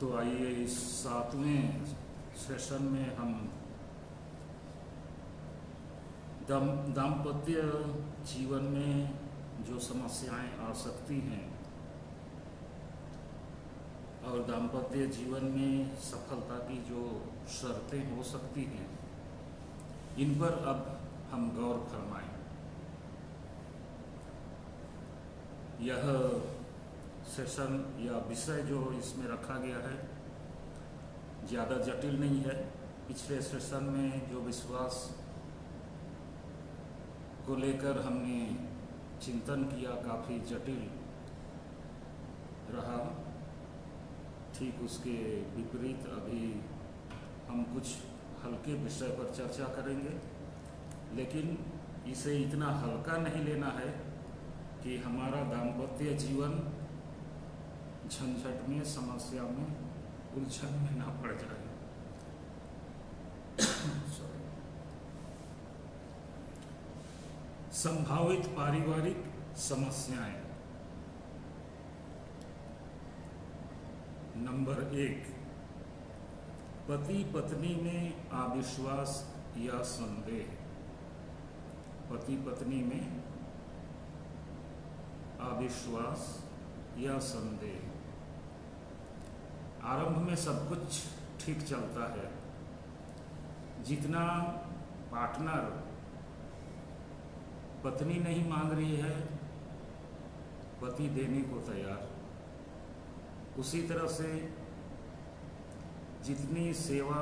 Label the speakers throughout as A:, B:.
A: तो आइए इस 7वें सेशन में हम दाम्पत्य जीवन में जो समस्याएं आ सकती हैं और दाम्पत्य जीवन में सफलता की जो शर्तें हो सकती हैं, इन पर अब हम गौर फरमाएं। यह सेशन या विषय जो इसमें रखा गया है ज़्यादा जटिल नहीं है। पिछले सेशन में जो विश्वास को लेकर हमने चिंतन किया काफ़ी जटिल रहा, ठीक उसके विपरीत अभी हम कुछ हल्के विषय पर चर्चा करेंगे, लेकिन इसे इतना हल्का नहीं लेना है कि हमारा दाम्पत्य जीवन झंझट में, समस्या में, उलझन में ना पड़ जाए। संभावित पारिवारिक समस्याएं। नंबर 1, पति पत्नी में अविश्वास या संदेह। पति पत्नी में अविश्वास या संदेह। आरंभ में सब कुछ ठीक चलता है, जितना पार्टनर पत्नी नहीं मांग रही है पति देने को तैयार, उसी तरह से जितनी सेवा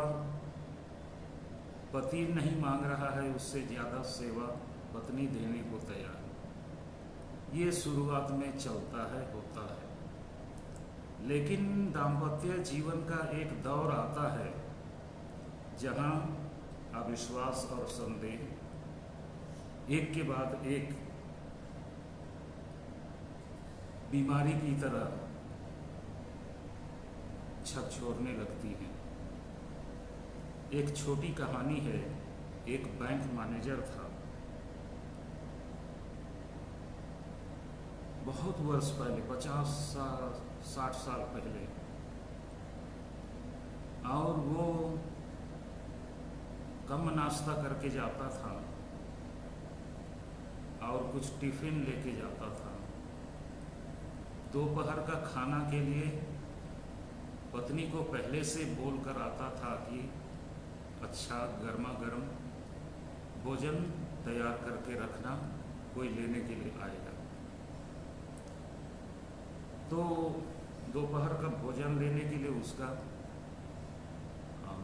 A: पति नहीं मांग रहा है उससे ज़्यादा सेवा पत्नी देने को तैयार। ये शुरुआत में चलता है, होता है, लेकिन दाम्पत्य जीवन का एक दौर आता है जहां अविश्वास और संदेह एक के बाद एक बीमारी की तरह झकझोरने लगती हैं। एक छोटी कहानी है। एक बैंक मैनेजर था, बहुत वर्ष पहले, 50-60 साल पहले, और वो कम नाश्ता करके जाता था और कुछ टिफिन लेके जाता था। दोपहर का खाना के लिए पत्नी को पहले से बोल कर आता था कि अच्छा गर्मा गर्म भोजन तैयार करके रखना, कोई लेने के लिए आएगा। तो दोपहर का भोजन लेने के लिए उसका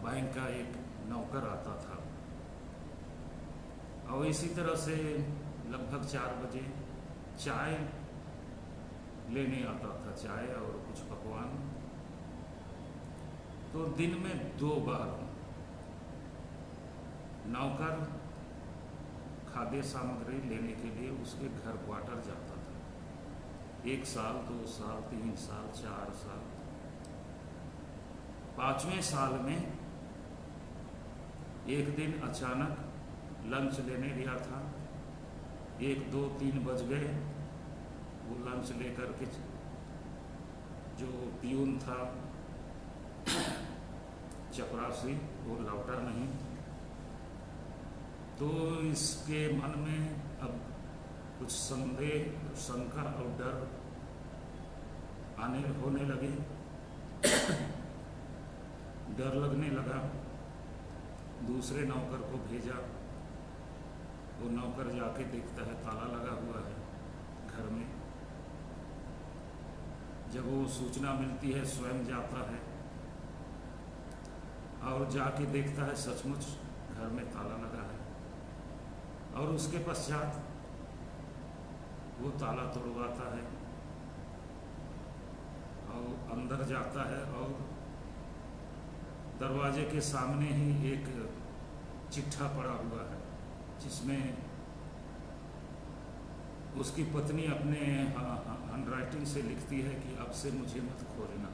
A: बैंक का एक नौकर आता था, और इसी तरह से लगभग 4 बजे चाय लेने आता था, चाय और कुछ पकवान। तो दिन में 2 बार नौकर खाद्य सामग्री लेने के लिए उसके घर क्वार्टर जाता था। 1 साल, 2 साल, 3 साल, 4 साल। 5वें साल में एक दिन अचानक लंच लेने गया था। 1, 2, 3 बज गए। वो लंच लेकर के जो पियून था, चपरासी, वो लौटा नहीं। तो इसके मन में अब कुछ संदेह, शंका और डर होने लगे। डर लगने लगा। दूसरे नौकर को भेजा। वो नौकर जाके देखता है ताला लगा हुआ है घर में। जब वो सूचना मिलती है स्वयं जाता है और जाके देखता है सचमुच घर में ताला लगा है, और उसके पश्चात वो ताला तोड़वाता है और अंदर जाता है, और दरवाजे के सामने ही एक चिट्ठा पड़ा हुआ है जिसमें उसकी पत्नी अपने हैंडराइटिंग से लिखती है कि अब से मुझे मत खोजना।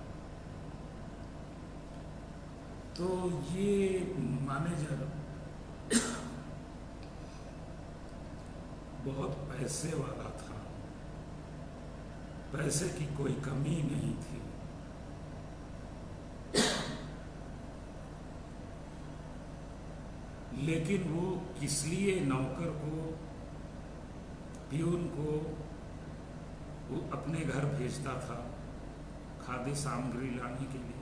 A: तो ये मैनेजर बहुत पैसे वाला था, पैसे की कोई कमी नहीं थी। लेकिन वो किस लिए नौकर को, प्यून को वो अपने घर भेजता था खाद्य सामग्री लाने के लिए।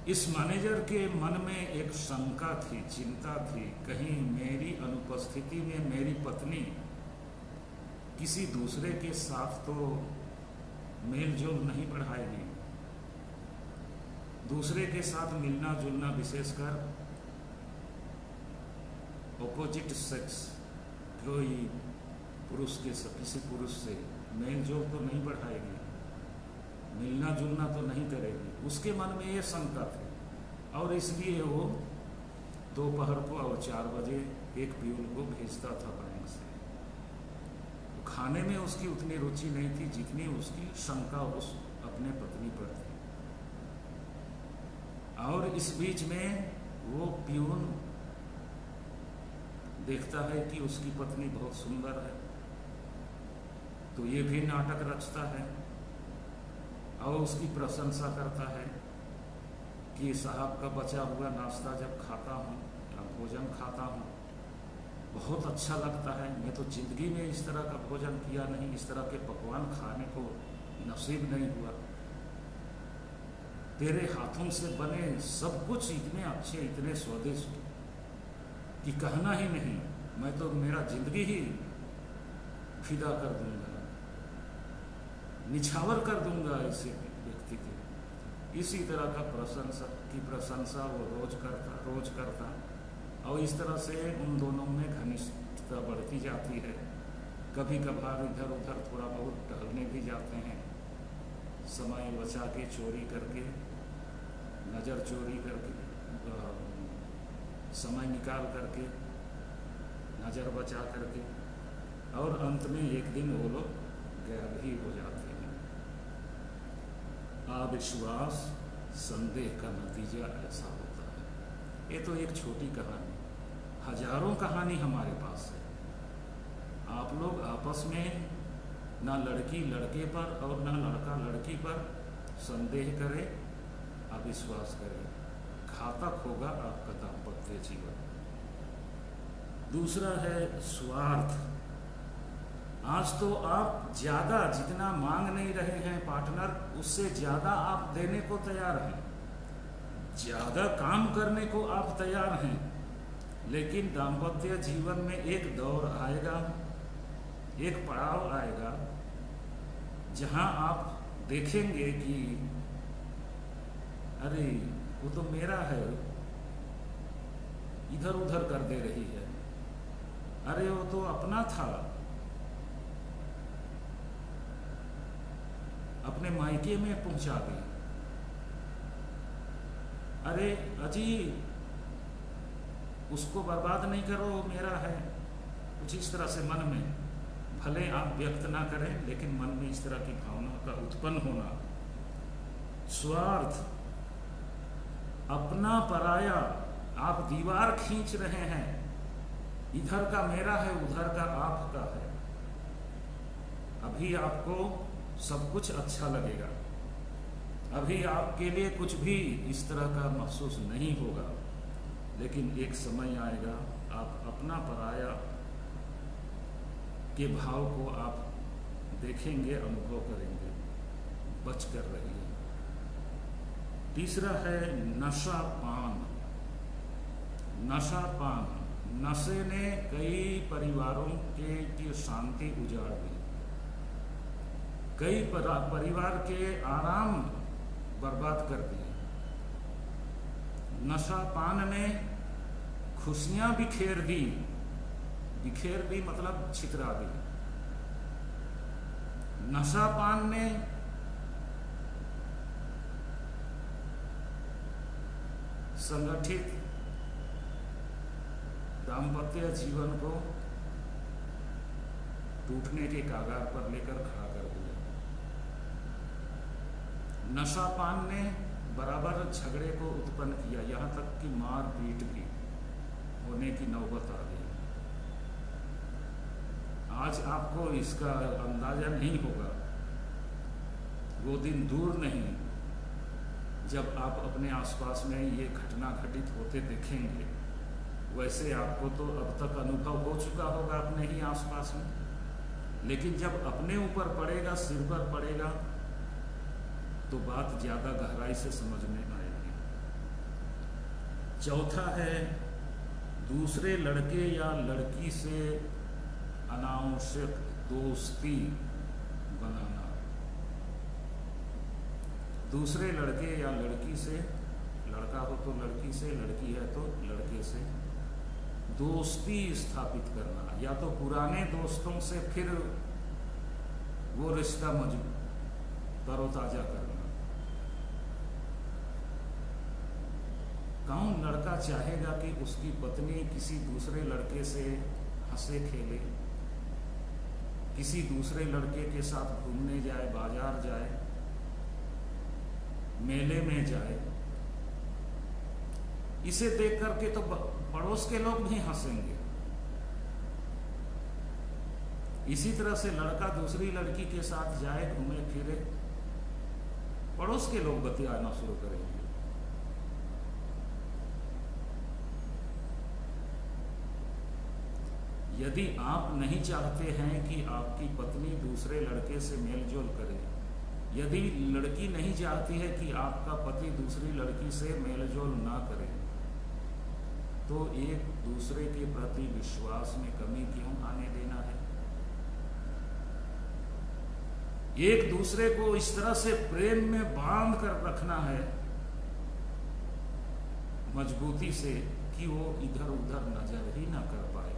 A: इस मैनेजर के मन में एक शंका थी, चिंता थी, कहीं मेरी अनुपस्थिति में मेरी पत्नी किसी दूसरे के साथ तो मेल जोल नहीं बढ़ाएगी। दूसरे के साथ मिलना जुलना, विशेषकर ऑपोजिट सेक्स, कोई पुरुष के साथ किसी पुरुष से मेल जोल तो नहीं बढ़ाएगी, मिलना जुलना तो नहीं करेगी। उसके मन में ये शंका थी और इसलिए वो दोपहर को और 4 बजे एक प्यून को भेजता था बैंक से। तो खाने में उसकी उतनी रुचि नहीं थी जितनी उसकी शंका उस अपने पत्नी पर थी। और इस बीच में वो प्यून देखता है कि उसकी पत्नी बहुत सुंदर है, तो ये भी नाटक रचता है और उसकी प्रशंसा करता है कि साहब का बचा हुआ नाश्ता जब खाता हूँ या भोजन खाता हूँ बहुत अच्छा लगता है। मैं तो जिंदगी में इस तरह का भोजन किया नहीं, इस तरह के पकवान खाने को नसीब नहीं हुआ। तेरे हाथों से बने सब कुछ इतने अच्छे, इतने स्वादिष्ट कि कहना ही नहीं। मैं तो मेरा जिंदगी ही फिदा कर दूंगा, निछावर कर दूंगा ऐसे व्यक्ति के। इसी तरह का प्रशंसा वो रोज करता और इस तरह से उन दोनों में घनिष्ठता बढ़ती जाती है। कभी कभार इधर उधर थोड़ा बहुत टहलने भी जाते हैं, समय बचा के, चोरी करके, नज़र चोरी करके, समय निकाल करके, नज़र बचा करके, और अंत में एक दिन वो लोग गायब ही हो जाते हैं। अविश्वास संदेह का नतीजा ऐसा होता है। ये तो एक छोटी कहानी, हजारों कहानी हमारे पास है। आप लोग आपस में ना लड़की लड़के पर और ना लड़का लड़की पर संदेह करे, अविश्वास करे, घातक होगा आपका दाम्पत्य जीवन। दूसरा है स्वार्थ। आज तो आप ज्यादा जितना मांग नहीं रहे हैं पार्टनर, उससे ज्यादा आप देने को तैयार हैं, ज्यादा काम करने को आप तैयार हैं। लेकिन दाम्पत्य जीवन में एक दौर आएगा, एक पड़ाव आएगा जहां आप देखेंगे कि अरे वो तो मेरा है, इधर उधर कर दे रही है, अरे वो तो अपना था, अपने मायके में पहुंचा दी, अरे अजी उसको बर्बाद नहीं करो, मेरा है। कुछ इस तरह से मन में, भले आप व्यक्त ना करें लेकिन मन में इस तरह की भावना का उत्पन्न होना। स्वार्थ, अपना पराया, आप दीवार खींच रहे हैं, इधर का मेरा है, उधर का आपका है। अभी आपको सब कुछ अच्छा लगेगा, अभी आपके लिए कुछ भी इस तरह का महसूस नहीं होगा, लेकिन एक समय आएगा आप अपना पराया के भाव को आप देखेंगे, अनुभव करेंगे। बच कर रहिए। तीसरा है नशापान। नशापान, नशे ने कई परिवारों की शांति उजाड़ दी, कई परिवार के आराम बर्बाद कर दिए। नशापान ने खुशियां बिखेर दी, बिखेर दी मतलब छितरा दी। नशापान ने संगठित दाम्पत्य जीवन को टूटने के कागार पर लेकर खड़ा कर दिया। नशापान ने बराबर झगड़े को उत्पन्न किया, यहाँ तक कि मार पीट भी होने की नौबत आ गई। आज आपको इसका अंदाजा नहीं होगा, वो दिन दूर नहीं जब आप अपने आसपास में ये घटना घटित होते देखेंगे, वैसे आपको तो अब तक अनुभव हो चुका होगा अपने ही आसपास में, लेकिन जब अपने ऊपर पड़ेगा, सिर पर पड़ेगा, तो बात ज़्यादा गहराई से समझ में आएगी। चौथा है दूसरे लड़के या लड़की से अनावश्यक दोस्ती बनाना। दूसरे लड़के या लड़की से, लड़का हो तो लड़की से, लड़की है तो लड़के से दोस्ती स्थापित करना, या तो पुराने दोस्तों से फिर वो रिश्ता तरोताजा करना। कौन लड़का चाहेगा कि उसकी पत्नी किसी दूसरे लड़के से हंसे खेले, किसी दूसरे लड़के के साथ घूमने जाए, बाजार जाए, मेले में जाए? इसे देख करके तो पड़ोस के लोग भी हंसेंगे। इसी तरह से लड़का दूसरी लड़की के साथ जाए, घूमे फिरे, पड़ोस के लोग बतियाना शुरू करेंगे। यदि आप नहीं चाहते हैं कि आपकी पत्नी दूसरे लड़के से मेलजोल करे, यदि लड़की नहीं चाहती है कि आपका पति दूसरी लड़की से मेलजोल ना करे, तो एक दूसरे के प्रति विश्वास में कमी क्यों आने देना है? एक दूसरे को इस तरह से प्रेम में बांध कर रखना है मजबूती से कि वो इधर उधर नजर ही ना कर पाए।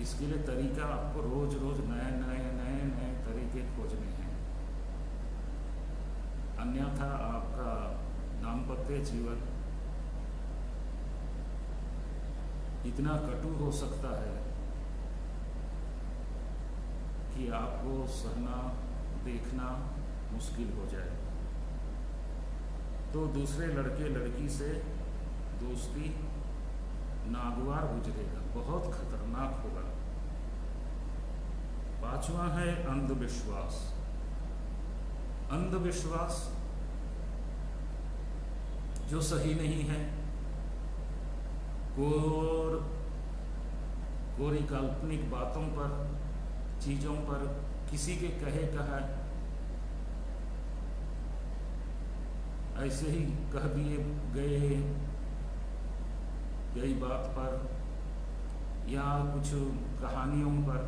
A: इसके लिए तरीका आपको रोज रोज नए तरीके खोजने हैं, अन्यथा आपका दाम्पत्य जीवन इतना कटु हो सकता है कि आपको सहना, देखना मुश्किल हो जाए। तो दूसरे लड़के लड़की से दोस्ती नागवार गुजरेगा, बहुत खतरनाक होगा। पांचवा है अंधविश्वास। अंधविश्वास जो सही नहीं है, कोरी काल्पनिक बातों पर, चीजों पर, किसी के कहे कहा ऐसे ही कह दिए गई बात पर, या कुछ कहानियों पर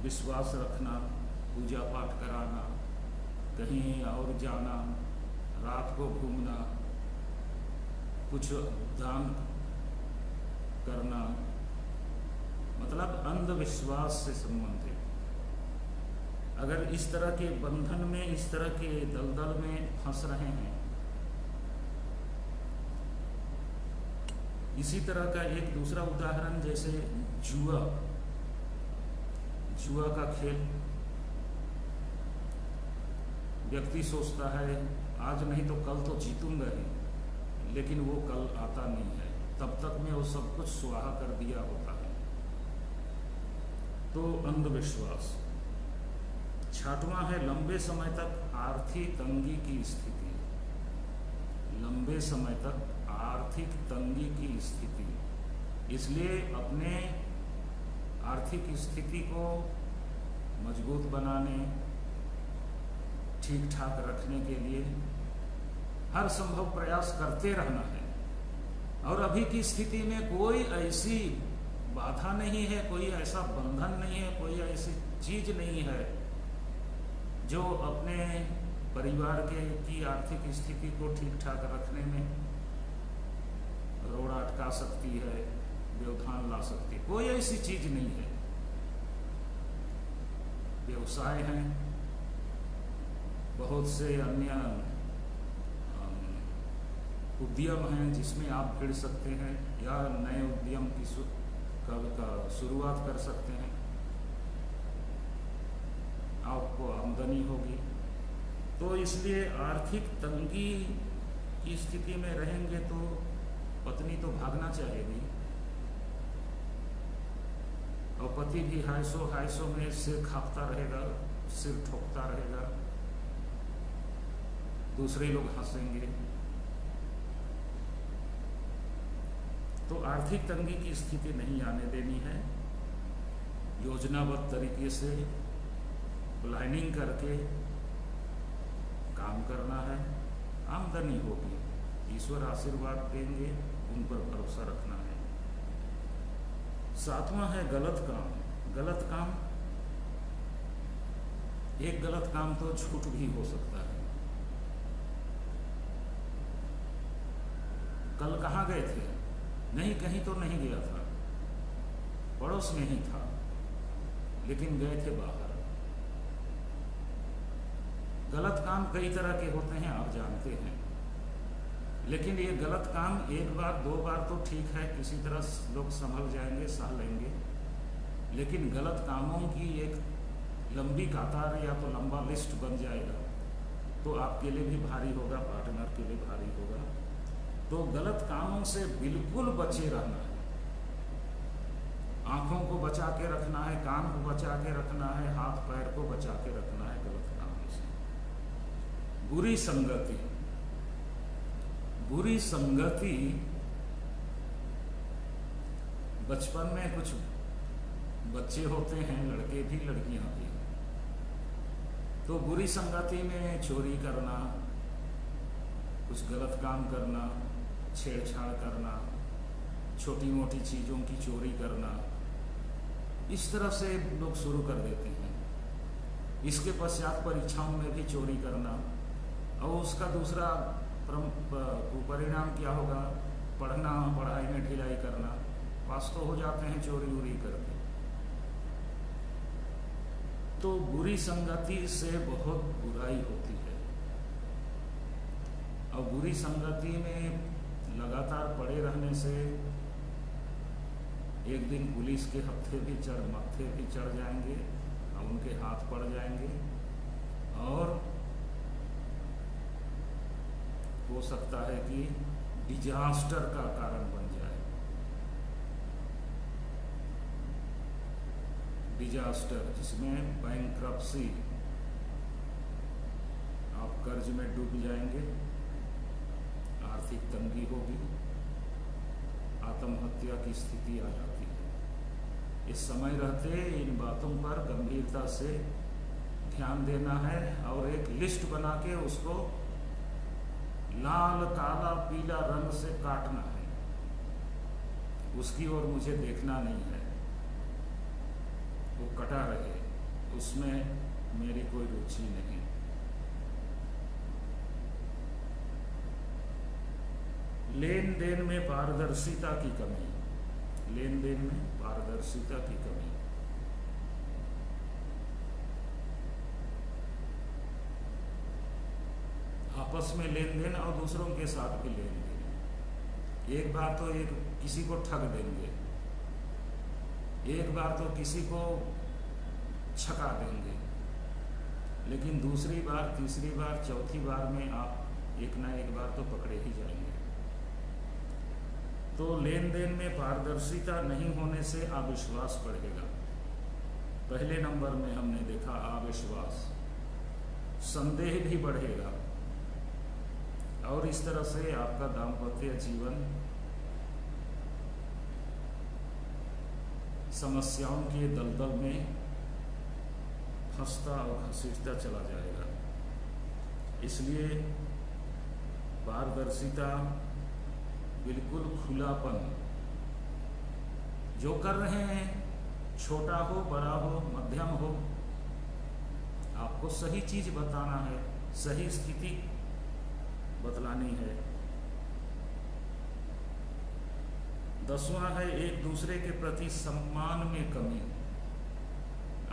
A: विश्वास रखना, पूजा पाठ कराना, कहीं और जाना, रात को घूमना, कुछ दान करना, मतलब अंधविश्वास से संबंधित। अगर इस तरह के बंधन में, इस तरह के दलदल में फंस रहे हैं, इसी तरह का एक दूसरा उदाहरण जैसे जुआ का खेल। व्यक्ति सोचता है आज नहीं तो कल तो जीतूंगा ही, लेकिन वो कल आता नहीं है, तब तक में वो सब कुछ स्वाहा कर दिया होता है। तो अंधविश्वास। छठवां है लंबे समय तक आर्थिक तंगी की स्थिति। लंबे समय तक आर्थिक तंगी की स्थिति, इसलिए अपने आर्थिक स्थिति को मजबूत बनाने, ठीक ठाक रखने के लिए हर संभव प्रयास करते रहना है। और अभी की स्थिति में कोई ऐसी बाधा नहीं है, कोई ऐसा बंधन नहीं है, कोई ऐसी चीज नहीं है जो अपने परिवार की आर्थिक स्थिति को ठीक ठाक रखने में रोड़ा अटका सकती है, व्यवधान ला सकती है। कोई ऐसी चीज नहीं है। व्यवसाय हैं, बहुत से अन्य उद्यम हैं जिसमें आप भिड़ सकते हैं, या नए उद्यम की शुरुआत कर सकते हैं, आपको आमदनी होगी। तो इसलिए आर्थिक तंगी की स्थिति में रहेंगे तो पत्नी तो भागना चाहेगी, और पति भी हाय सो में सिर खापता रहेगा, सिर ठोकता रहेगा, दूसरे लोग हंसेंगे। तो आर्थिक तंगी की स्थिति नहीं आने देनी है। योजनाबद्ध तरीके से प्लानिंग करके काम करना है। आमदनी होगी, ईश्वर आशीर्वाद देंगे, उन पर भरोसा रखना है। 7वां है गलत काम। गलत काम, एक गलत काम तो झूठ भी हो सकता है। कल कहाँ गए थे? नहीं, कहीं तो नहीं गया था, पड़ोस में ही था, लेकिन गए थे बाहर। गलत काम कई तरह के होते हैं, आप जानते हैं, लेकिन ये गलत काम एक बार दो बार तो ठीक है, किसी तरह लोग संभल जाएंगे, सह लेंगे। लेकिन गलत कामों की एक लंबी कतार या तो लंबा लिस्ट बन जाएगा, तो आपके लिए भी भारी होगा, पार्टनर के लिए भारी होगा। तो गलत कामों से बिल्कुल बचे रहना है। आंखों को बचा के रखना है, कान को बचा के रखना है, हाथ पैर को बचा के रखना है गलत कामों से। बुरी संगति, बुरी संगति, बचपन में कुछ बच्चे होते हैं, लड़के भी लड़कियां भी, तो बुरी संगति में चोरी करना, कुछ गलत काम करना, छेड़छाड़ करना, छोटी मोटी चीज़ों की चोरी करना, इस तरह से लोग शुरू कर देते हैं। इसके पश्चात परीक्षाओं में भी चोरी करना, और उसका दूसरा परिणाम क्या होगा? पढ़ना, पढ़ाई में ढिलाई करना, पास तो हो जाते हैं चोरी वोरी करके। तो बुरी संगति से बहुत बुराई होती है, और बुरी संगति में लगातार पड़े रहने से एक दिन पुलिस के मत्थे भी चढ़ जाएंगे, और उनके हाथ पड़ जाएंगे, और हो सकता है कि डिजास्टर का कारण बन जाए। डिजास्टर जिसमें बैंक्रप्सी, आप कर्ज में डूब जाएंगे, आर्थिक तंगी होगी, आत्महत्या की स्थिति आ जाती है। इस समय रहते इन बातों पर गंभीरता से ध्यान देना है, और एक लिस्ट बना के उसको लाल, काला, पीला रंग से काटना है। उसकी ओर मुझे देखना नहीं है, वो कटा रहे, उसमें मेरी कोई रुचि नहीं। लेन देन में पारदर्शिता की कमी, लेन देन में पारदर्शिता की कमी। आपस में लेन देन और दूसरों के साथ भी लेन देन। एक बार तो एक किसी को ठग देंगे, एक बार तो किसी को छका देंगे, लेकिन दूसरी बार, तीसरी बार, चौथी बार में आप एक ना एक बार तो पकड़े ही जाएंगे। तो लेन देन में पारदर्शिता नहीं होने से अविश्वास बढ़ेगा। पहले नंबर में हमने देखा अविश्वास, संदेह भी बढ़ेगा, और इस तरह से आपका दाम्पत्य जीवन समस्याओं के दलदल में फंसता और घसीटता चला जाएगा। इसलिए पारदर्शिता, बिल्कुल खुलापन, जो कर रहे हैं, छोटा हो, बड़ा हो, मध्यम हो, आपको सही चीज बताना है, सही स्थिति बतलानी है। 10वां है एक दूसरे के प्रति सम्मान में कमी।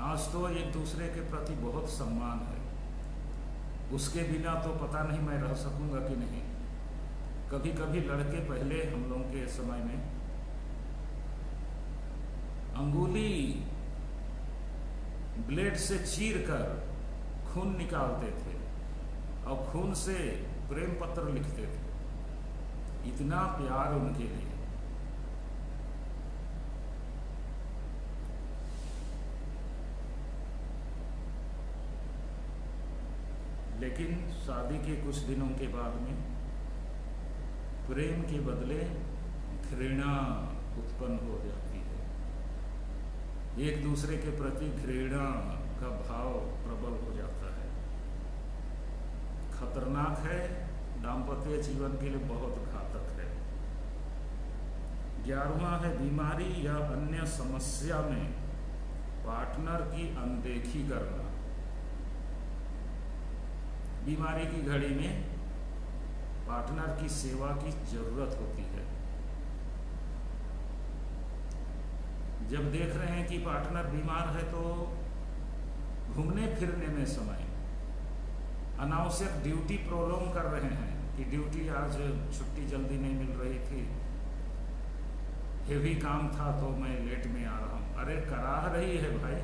A: आज तो एक दूसरे के प्रति बहुत सम्मान है, उसके बिना तो पता नहीं मैं रह सकूंगा कि नहीं। कभी कभी लड़के, पहले हम लोगों के समय में अंगुली ब्लेड से चीर कर खून निकालते थे, और खून से प्रेम पत्र लिखते थे। इतना प्यार उनके लिए। लेकिन शादी के कुछ दिनों के बाद में प्रेम के बदले घृणा उत्पन्न हो जाती है। एक दूसरे के प्रति घृणा का भाव प्रबल हो जाता है। खतरनाक है, दाम्पत्य जीवन के लिए बहुत घातक है। 11वां है बीमारी या अन्य समस्या में पार्टनर की अनदेखी करना। बीमारी की घड़ी में पार्टनर की सेवा की जरूरत होती है। जब देख रहे हैं कि पार्टनर बीमार है तो घूमने फिरने में समय, अनावश्यक ड्यूटी प्रोलॉन्ग कर रहे हैं कि ड्यूटी आज छुट्टी जल्दी नहीं मिल रही थी, हेवी काम था तो मैं लेट में आ रहा हूं। अरे कराह रही है भाई,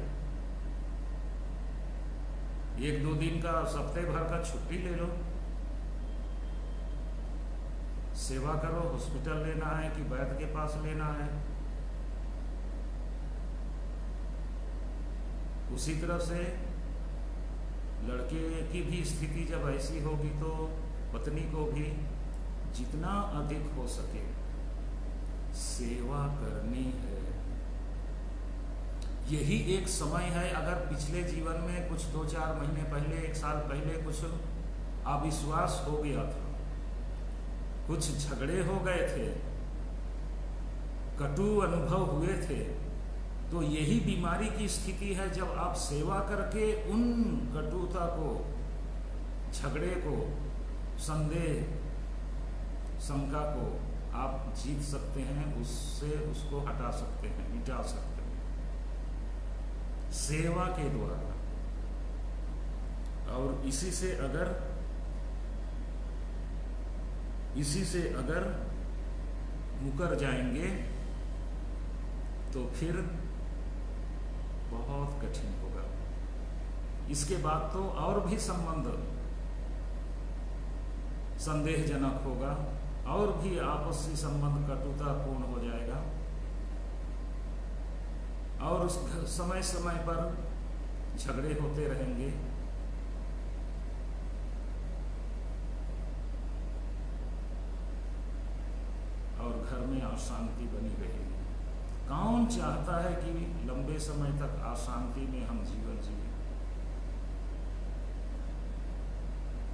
A: 1-2 दिन का सप्ताह भर का छुट्टी ले लो, सेवा करो। हॉस्पिटल लेना है कि वैद्य के पास लेना है। उसी तरह से लड़के की भी स्थिति जब ऐसी होगी तो पत्नी को भी जितना अधिक हो सके सेवा करनी है। यही एक समय है। अगर पिछले जीवन में कुछ 2-4 महीने पहले, 1 साल पहले कुछ अविश्वास हो गया था, कुछ झगड़े हो गए थे, कटु अनुभव हुए थे, तो यही बीमारी की स्थिति है। जब आप सेवा करके उन कटुता को, झगड़े को, संदेह, शंका को आप जीत सकते हैं, उससे उसको हटा सकते हैं, मिटा सकते हैं सेवा के द्वारा। और इसी से अगर मुकर जाएंगे तो फिर बहुत कठिन होगा। इसके बाद तो और भी संबंध संदेहजनक होगा, और भी आपसी संबंध कटुतापूर्ण हो जाएगा, और उस समय समय पर झगड़े होते रहेंगे। और घर में अशांति बनी रहेगी। कौन चाहता है कि लंबे समय तक अशांति में हम जीवन जिए?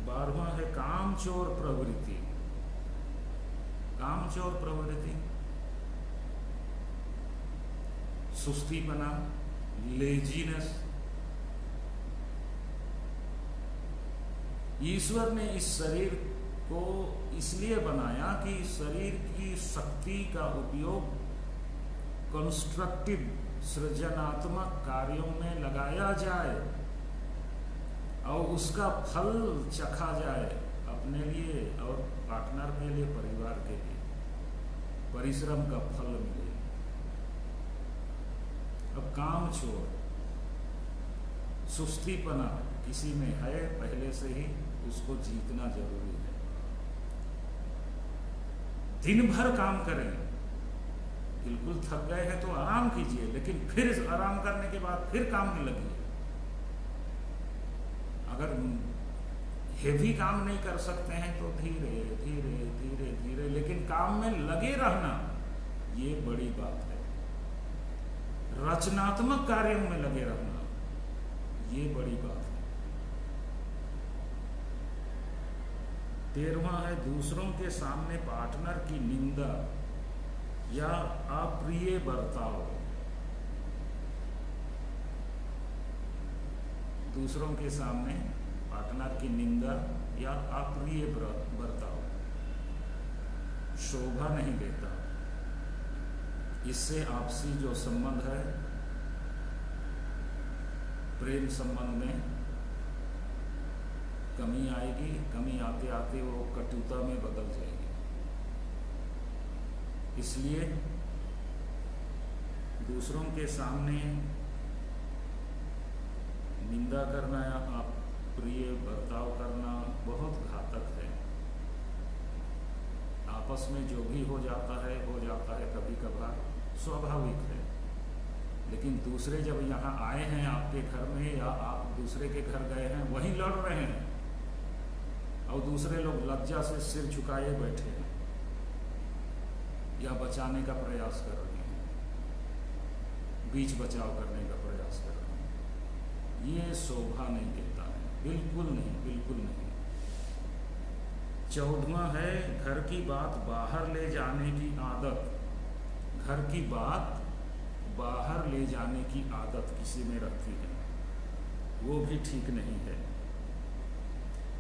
A: 12वां है कामचोर प्रवृत्ति। कामचोर प्रवृत्ति सुस्तीपना, लेजीनेस। ईश्वर ने इस शरीर को इसलिए बनाया कि शरीर की शक्ति का उपयोग कंस्ट्रक्टिव, सृजनात्मक कार्यों में लगाया जाए और उसका फल चखा जाए, अपने लिए और पार्टनर के लिए, परिवार के लिए परिश्रम का फल मिले। अब कामचोर, सुस्तीपना किसी में है पहले से ही, उसको जीतना जरूरी है। दिन भर काम करें, बिल्कुल थक गए हैं तो आराम कीजिए, लेकिन फिर आराम करने के बाद फिर काम में लगिए। अगर हेवी काम नहीं कर सकते हैं तो धीरे धीरे धीरे धीरे लेकिन काम में लगे रहना, ये बड़ी बात है। रचनात्मक कार्यों में लगे रहना, ये बड़ी बात है। 13वां है दूसरों के सामने पार्टनर की निंदा या अप्रिय बर्ताव। दूसरों के सामने पार्टनर की निंदा या अप्रिय बर्ताव शोभा नहीं देता। इससे आपसी जो संबंध है, प्रेम संबंध में कमी आएगी। कमी आते आते वो कटुता में बदल जाएगी। इसलिए दूसरों के सामने निंदा करना या अप्रिय बर्ताव करना बहुत घातक है। आपस में जो भी हो जाता है कभी कभार, स्वाभाविक है। लेकिन दूसरे जब यहाँ आए हैं आपके घर में या आप दूसरे के घर गए हैं, वहीं लड़ रहे हैं, और दूसरे लोग लज्जा से सिर झुकाए बैठे हैं या बचाने का प्रयास कर रहे हैं, बीच बचाव करने का प्रयास कर रहे हैं। ये शोभा नहीं देता है, बिल्कुल नहीं, बिल्कुल नहीं। 14वां है घर की बात बाहर ले जाने की आदत। घर की बात बाहर ले जाने की आदत किसी में रखती है, वो भी ठीक नहीं है।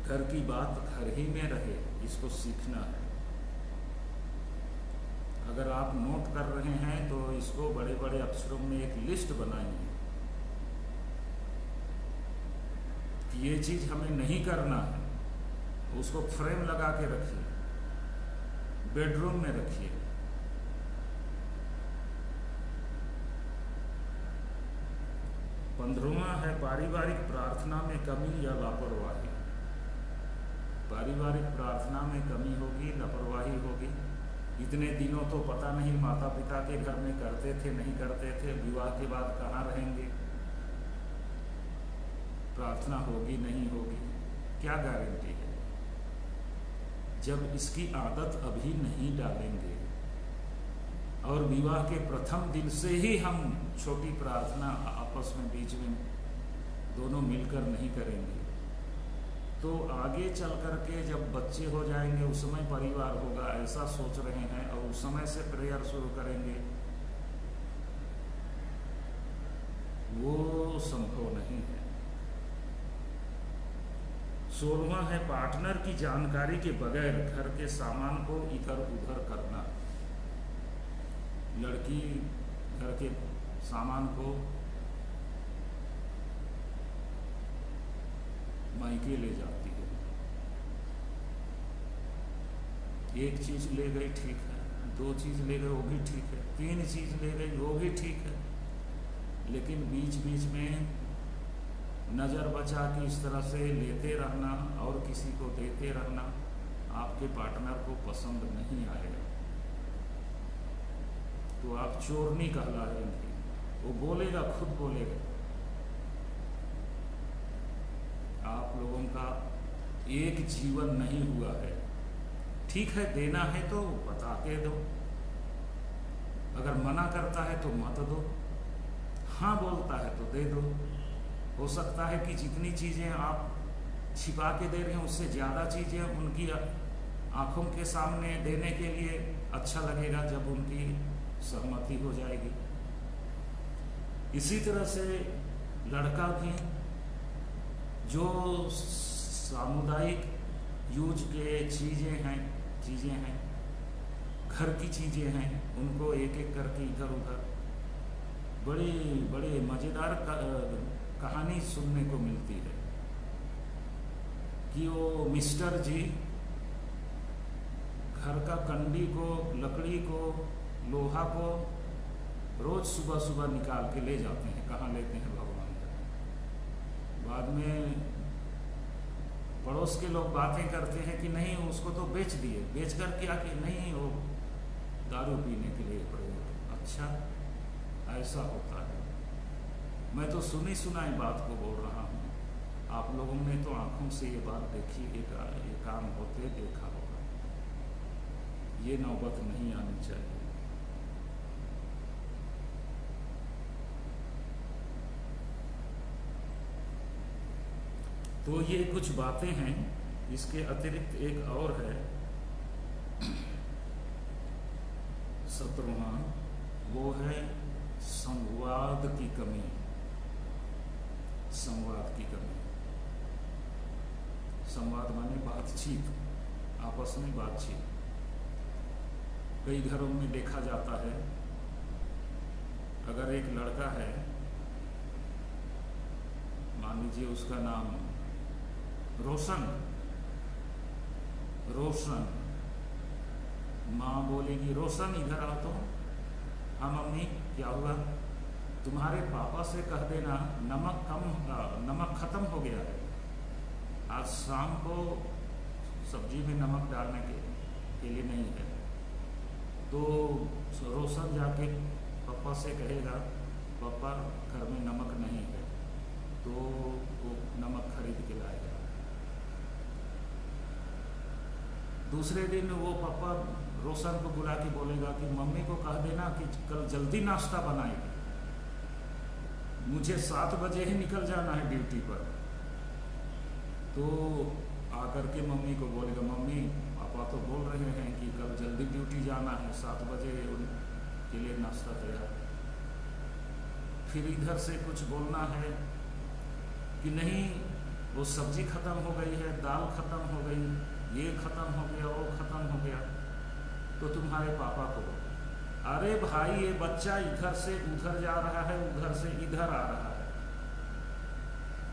A: घर की बात घर ही में रहे, इसको सीखना है। अगर आप नोट कर रहे हैं तो इसको बड़े बड़े अक्षरों में एक लिस्ट बनाइए कि ये चीज हमें नहीं करना है। उसको फ्रेम लगा के रखिए, बेडरूम में रखिए। पंद्रहवां है पारिवारिक प्रार्थना में कमी या लापरवाही। पारिवारिक प्रार्थना में कमी होगी, लापरवाही होगी। इतने दिनों तो पता नहीं माता पिता के घर में करते थे, नहीं करते थे, विवाह के बाद कहाँ रहेंगे, प्रार्थना होगी नहीं होगी, क्या गारंटी है। जब इसकी आदत अभी नहीं डालेंगे और विवाह के प्रथम दिन से ही हम छोटी प्रार्थना आपस में बीच में दोनों मिलकर नहीं करेंगे, तो आगे चल करके जब बच्चे हो जाएंगे उस समय परिवार होगा, ऐसा सोच रहे हैं और उस समय से प्रेयर शुरू करेंगे, वो संभव नहीं है। 16वां है पार्टनर की जानकारी के बगैर घर के सामान को इधर उधर करना। लड़की घर के सामान को मायके ले जाती है। एक चीज ले गई ठीक है, 2 चीज ले गए वो भी ठीक है, 3 चीज ले गई वो भी ठीक है, लेकिन बीच बीच में नज़र बचा के इस तरह से लेते रहना और किसी को देते रहना आपके पार्टनर को पसंद नहीं आएगा। तो आप चोरनी कहलाएंगे, वो बोलेगा, खुद बोलेगा। आप लोगों का एक जीवन नहीं हुआ है, ठीक है, देना है तो बता के दो, अगर मना करता है तो मत दो, हाँ बोलता है तो दे दो। हो सकता है कि जितनी चीज़ें आप छिपा के दे रहे हैं उससे ज़्यादा चीज़ें उनकी आंखों के सामने देने के लिए अच्छा लगेगा जब उनकी सहमति हो जाएगी। इसी तरह से लड़का भी जो सामुदायिक यूज के चीज़ें हैं, घर की चीज़ें हैं, उनको एक एक करके इधर उधर बड़ी बड़ी मज़ेदार कहानी सुनने को मिलती है कि वो मिस्टर जी घर का कंडी को, लकड़ी को, लोहा को रोज सुबह सुबह निकाल के ले जाते हैं। कहाँ लेते हैं भगवान जाने। बाद में पड़ोस के लोग बातें करते हैं कि नहीं उसको तो बेच दिए, बेच कर क्या कि नहीं वो दारू पीने के लिए प्रयोग। अच्छा, ऐसा होता है। मैं तो सुनी सुनाई बात को बोल रहा हूँ, आप लोगों ने तो आंखों से ये बात देखी, ये काम होते देखा होगा। ये नौबत नहीं आनी चाहिए। तो ये कुछ बातें हैं। इसके अतिरिक्त एक और है 17वां, वो है संवाद की कमी। संवाद की कमी, संवाद माने बातचीत, आपस में बातचीत। कई घरों में देखा जाता है, अगर एक लड़का है, मान लीजिए उसका नाम रोशन, माँ बोलेगी रोशन इधर आओ तो, हाँ मम्मी क्या हुआ, तुम्हारे पापा से कह देना नमक खत्म हो गया है, आज शाम को सब्जी में नमक डालने के लिए नहीं है। तो रोशन जाके पापा से कहेगा पापा घर में नमक नहीं है, तो वो नमक खरीद के लाएगा। दूसरे दिन वो पापा रोशन को बुला के बोलेगा कि मम्मी को कह देना कि कल जल्दी नाश्ता बनाएगी, मुझे 7 बजे ही निकल जाना है ड्यूटी पर। तो आकर के मम्मी को बोलेगा, मम्मी पापा तो बोल रहे हैं कि कल जल्दी ड्यूटी जाना है, 7 बजे उनके लिए नाश्ता तैयार। फिर इधर से कुछ बोलना है कि नहीं वो सब्जी ख़त्म हो गई है, दाल ख़त्म हो गई, ये ख़त्म हो गया, वो ख़त्म हो गया। तो तुम्हारे पापा को, अरे भाई ये बच्चा इधर से उधर जा रहा है, उधर से इधर आ रहा है,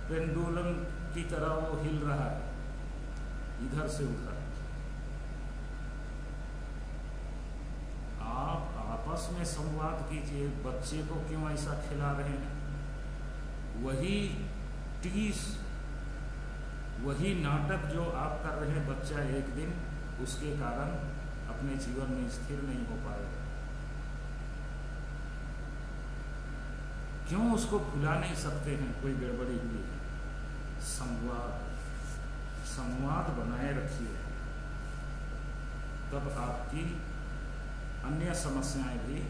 A: पेंडुलम की तरह वो हिल रहा है इधर से उधर। आप आपस में संवाद कीजिए, बच्चे को क्यों ऐसा खिला रहे हैं। वही टीस, वही नाटक जो आप कर रहे हैं, बच्चा एक दिन उसके कारण अपने जीवन में स्थिर नहीं हो पाएगा। क्यों उसको भुला नहीं सकते हैं, कोई गड़बड़ी हुई है। संवाद बनाए रखिए, तब आपकी अन्य समस्याएं भी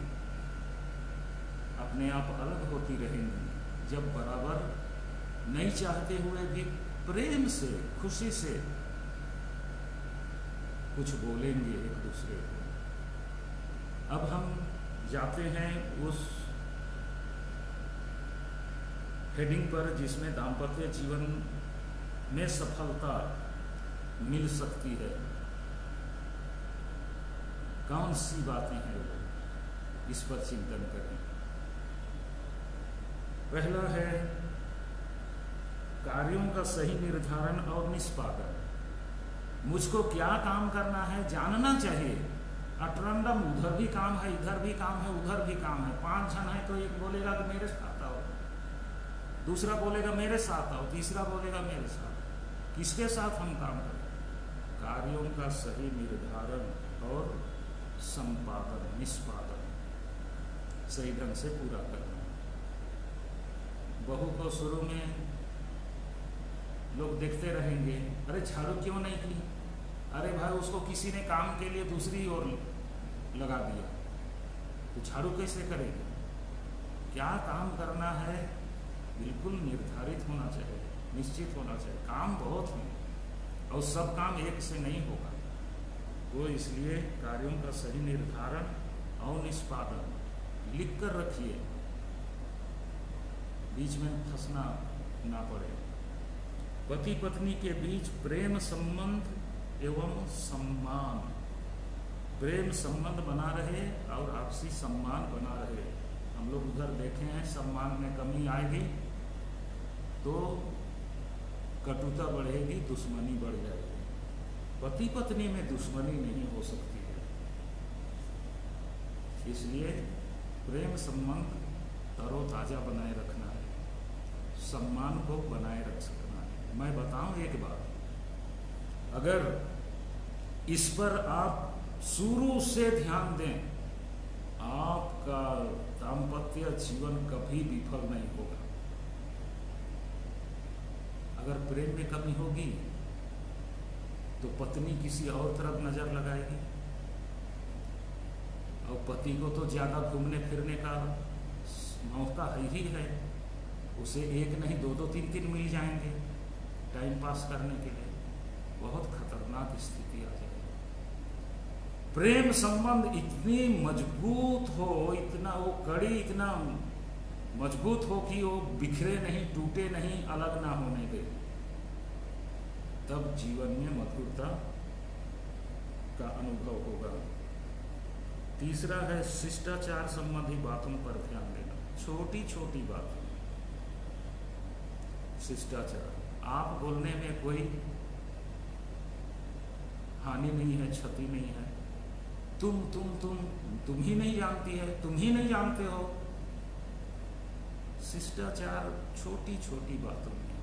A: अपने आप अलग होती रहेंगी। जब बराबर नहीं चाहते हुए भी प्रेम से, खुशी से कुछ बोलेंगे एक दूसरे को। अब हम जाते हैं उस हेडिंग पर जिसमें दाम्पत्य जीवन में सफलता मिल सकती है। कौन सी बातें हैं वो, इस पर चिंतन करें। पहला है कार्यों का सही निर्धारण और निष्पादन। मुझको क्या काम करना है जानना चाहिए। अटरंडम उधर भी काम है, इधर भी काम है, उधर भी काम है। 5 जन है तो एक बोलेगा कि मेरे साथ आओ, दूसरा बोलेगा मेरे साथ आओ, तीसरा बोलेगा मेरे साथ। किसके साथ हम काम करें? कार्यों का सही निर्धारण और संपादन, निष्पादन सही ढंग से पूरा करना। बहू को शुरू में लोग देखते रहेंगे, अरे झाड़ू क्यों नहीं की, अरे भाई उसको किसी ने काम के लिए दूसरी ओर लगा दिया, तो झाड़ू कैसे करेगी। क्या काम करना है बिल्कुल निर्धारित होना चाहिए, निश्चित होना चाहिए। काम बहुत हैं और सब काम एक से नहीं होगा, तो इसलिए कार्यों का सही निर्धारण और निष्पादन लिख कर रखिए, बीच में फंसना ना पड़े। पति पत्नी के बीच प्रेम संबंध एवं सम्मान, प्रेम संबंध बना रहे और आपसी सम्मान बना रहे। हम लोग उधर देखे हैं, सम्मान में कमी आएगी तो कटुता बढ़ेगी, दुश्मनी बढ़ जाएगी। पति पत्नी में दुश्मनी नहीं हो सकती है, इसलिए प्रेम संबंध तरोताजा बनाए रखना है, सम्मान को बनाए रख सकना है। मैं बताऊं एक बात, अगर इस पर आप शुरू से ध्यान दें, आपका दाम्पत्य जीवन कभी विफल नहीं होगा। अगर प्रेम में कमी होगी तो पत्नी किसी और तरफ नजर लगाएगी, और पति को तो ज्यादा घूमने फिरने का मौका है ही है, उसे एक नहीं 2-2 3-3 मिल जाएंगे टाइम पास करने के लिए। बहुत खतरनाक स्थिति आ जाएगी। प्रेम संबंध इतनी मजबूत हो, इतना वो कड़ी, इतना मजबूत हो कि वो बिखरे नहीं, टूटे नहीं, अलग ना होने दे, तब जीवन में मधुरता का अनुभव होगा। तीसरा है शिष्टाचार संबंधी बातों पर ध्यान देना, छोटी छोटी बातें। शिष्टाचार, आप बोलने में कोई हानि नहीं है, क्षति नहीं है। तुम ही नहीं जानती है, तुम ही नहीं जानते हो। शिष्टाचार छोटी छोटी बातों में,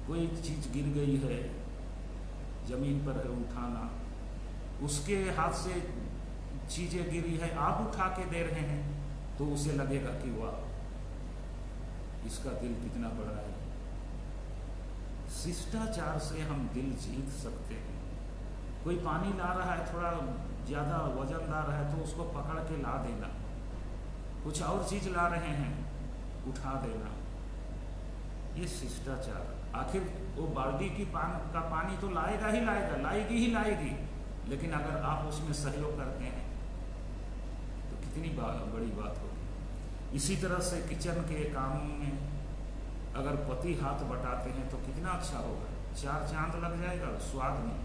A: कोई चीज गिर गई है, जमीन पर है, उठाना, उसके हाथ से चीजें गिरी है, आप उठा के दे रहे हैं, तो उसे लगेगा कि वाह, इसका दिल कितना बड़ा है। शिष्टाचार से हम दिल जीत सकते हैं। कोई पानी ला रहा है, थोड़ा ज़्यादा वजनदार है तो उसको पकड़ के ला देना, कुछ और चीज़ ला रहे हैं उठा देना, ये शिष्टाचार। आखिर वो बाल्टी की का पानी तो लाएगा ही लाएगा, लाएगी ही लाएगी, लेकिन अगर आप उसमें सहयोग करते हैं तो कितनी बड़ी बात होगी। इसी तरह से किचन के कामों में अगर पति हाथ बटाते हैं तो कितना अच्छा होगा, 4 चांद लग जाएगा स्वाद में।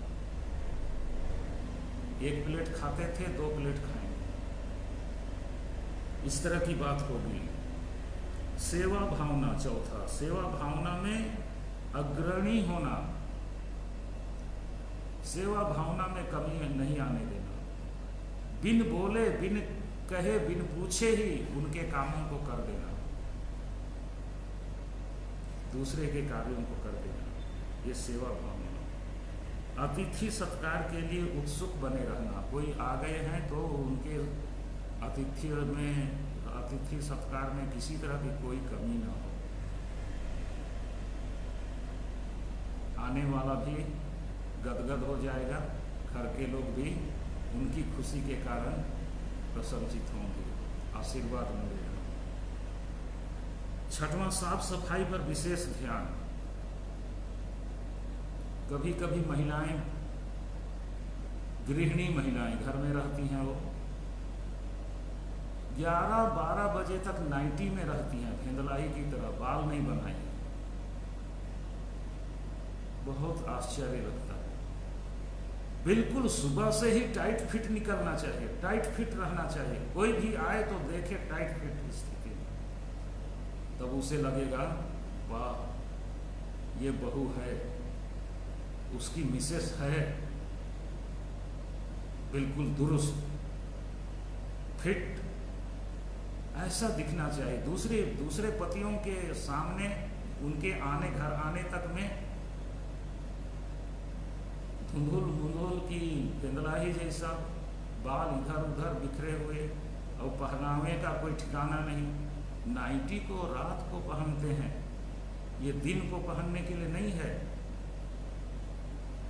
A: 1 प्लेट खाते थे 2 प्लेट खाएंगे, इस तरह की बात होगी। सेवा भावना, चौथा, सेवा भावना में अग्रणी होना, सेवा भावना में कमी नहीं आने देना, बिन बोले बिन कहे बिन पूछे ही उनके कामों को कर देना, दूसरे के कार्यों को कर देना, ये सेवा भावना। अतिथि सत्कार के लिए उत्सुक बने रहना, कोई आ गए हैं तो उनके अतिथि सत्कार में किसी तरह की कोई कमी ना हो, आने वाला भी गदगद हो जाएगा, घर के लोग भी उनकी खुशी के कारण प्रसन्नचित होंगे, आशीर्वाद मिलेगा। 6वां, साफ सफाई पर विशेष ध्यान। कभी कभी महिलाएं, गृहिणी महिलाएं घर में रहती हैं, वो 11-12 बजे तक नाइटी में रहती हैं, धुंधलाई की तरह, बाल नहीं बनाए। बहुत आश्चर्य लगता है। बिल्कुल सुबह से ही टाइट फिट निकलना चाहिए, टाइट फिट रहना चाहिए, कोई भी आए तो देखे टाइट फिट स्थिति में, तब उसे लगेगा वाह ये बहू है, उसकी मिसेस है, बिल्कुल दुरुस्त फिट, ऐसा दिखना चाहिए। दूसरे पतियों के सामने उनके घर आने तक में धुंधुल की धुंधलाई जैसा, बाल इधर उधर बिखरे हुए, और पहनावे का कोई ठिकाना नहीं। नाइटी को रात को पहनते हैं, ये दिन को पहनने के लिए नहीं है,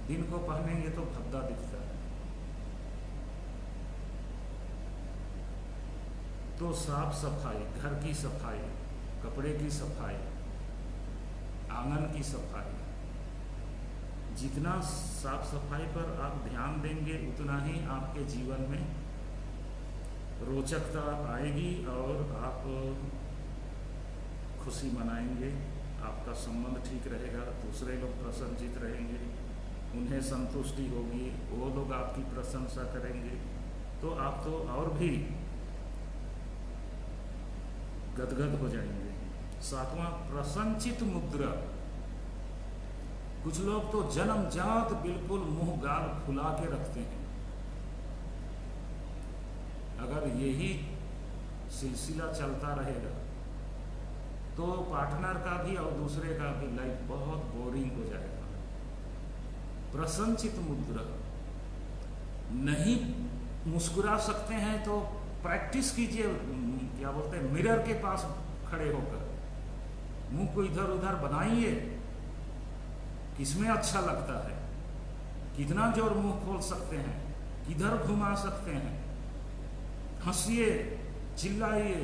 A: दिन को पहनेंगे तो भद्दा दिखता है। तो साफ सफाई, घर की सफाई, कपड़े की सफाई, आंगन की सफाई, जितना साफ सफाई पर आप ध्यान देंगे उतना ही आपके जीवन में रोचकता आएगी और आप खुशी मनाएंगे, आपका संबंध ठीक रहेगा, दूसरे लोग प्रसन्नचित रहेंगे, उन्हें संतुष्टि होगी, वो लोग आपकी प्रशंसा करेंगे, तो आप तो और भी गदगद हो जाएंगे। 7वां, प्रसन्नचित मुद्रा। कुछ लोग तो जन्मजात बिल्कुल मुंह गाल फुला के रखते हैं। अगर यही सिलसिला चलता रहेगा तो पार्टनर का भी और दूसरे का भी लाइफ बहुत बोरिंग हो जाएगा। प्रसन्नचित मुद्रा, नहीं मुस्कुरा सकते हैं तो प्रैक्टिस कीजिए, क्या बोलते हैं, मिरर के पास खड़े होकर मुंह को इधर उधर बनाइए, किसमें अच्छा लगता है, कितना जोर मुंह खोल सकते हैं, किधर घुमा सकते हैं, हंसिए, चिल्लाइए।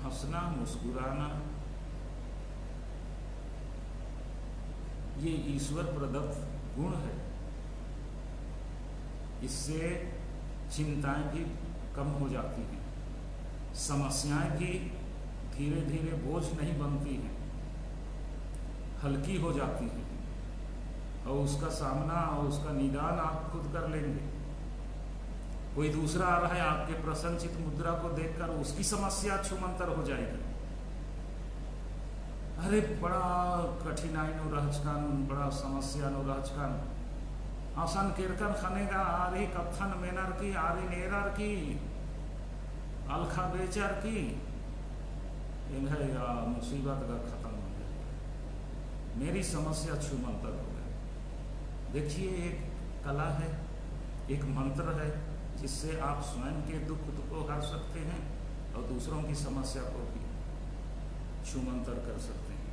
A: हंसना, मुस्कुराना ये ईश्वर प्रदत्त गुण है, इससे चिंताएं भी कम हो जाती हैं, समस्याएं भी धीरे धीरे बोझ नहीं बनती हैं, हल्की हो जाती हैं, और उसका सामना और उसका निदान आप खुद कर लेंगे। कोई दूसरा आ रहा है, आपके प्रसन्नचित मुद्रा को देखकर उसकी समस्या छूमंतर हो जाएगी। अरे बड़ा कठिनाई नो रहचकान, बड़ा समस्या नो रहचकान, आसान केरकन खनेगा आरी कत्थन मेनर की, आरी नेरर की, अलखा बेचर की, मुसीबत का खत्म हो जाएगा, मेरी समस्या छूमंतर हो गई। देखिए, एक कला है, एक मंत्र है, जिससे आप स्वयं के दुख को हर सकते हैं और दूसरों की समस्या को भी छूमंतर कर सकते हैं।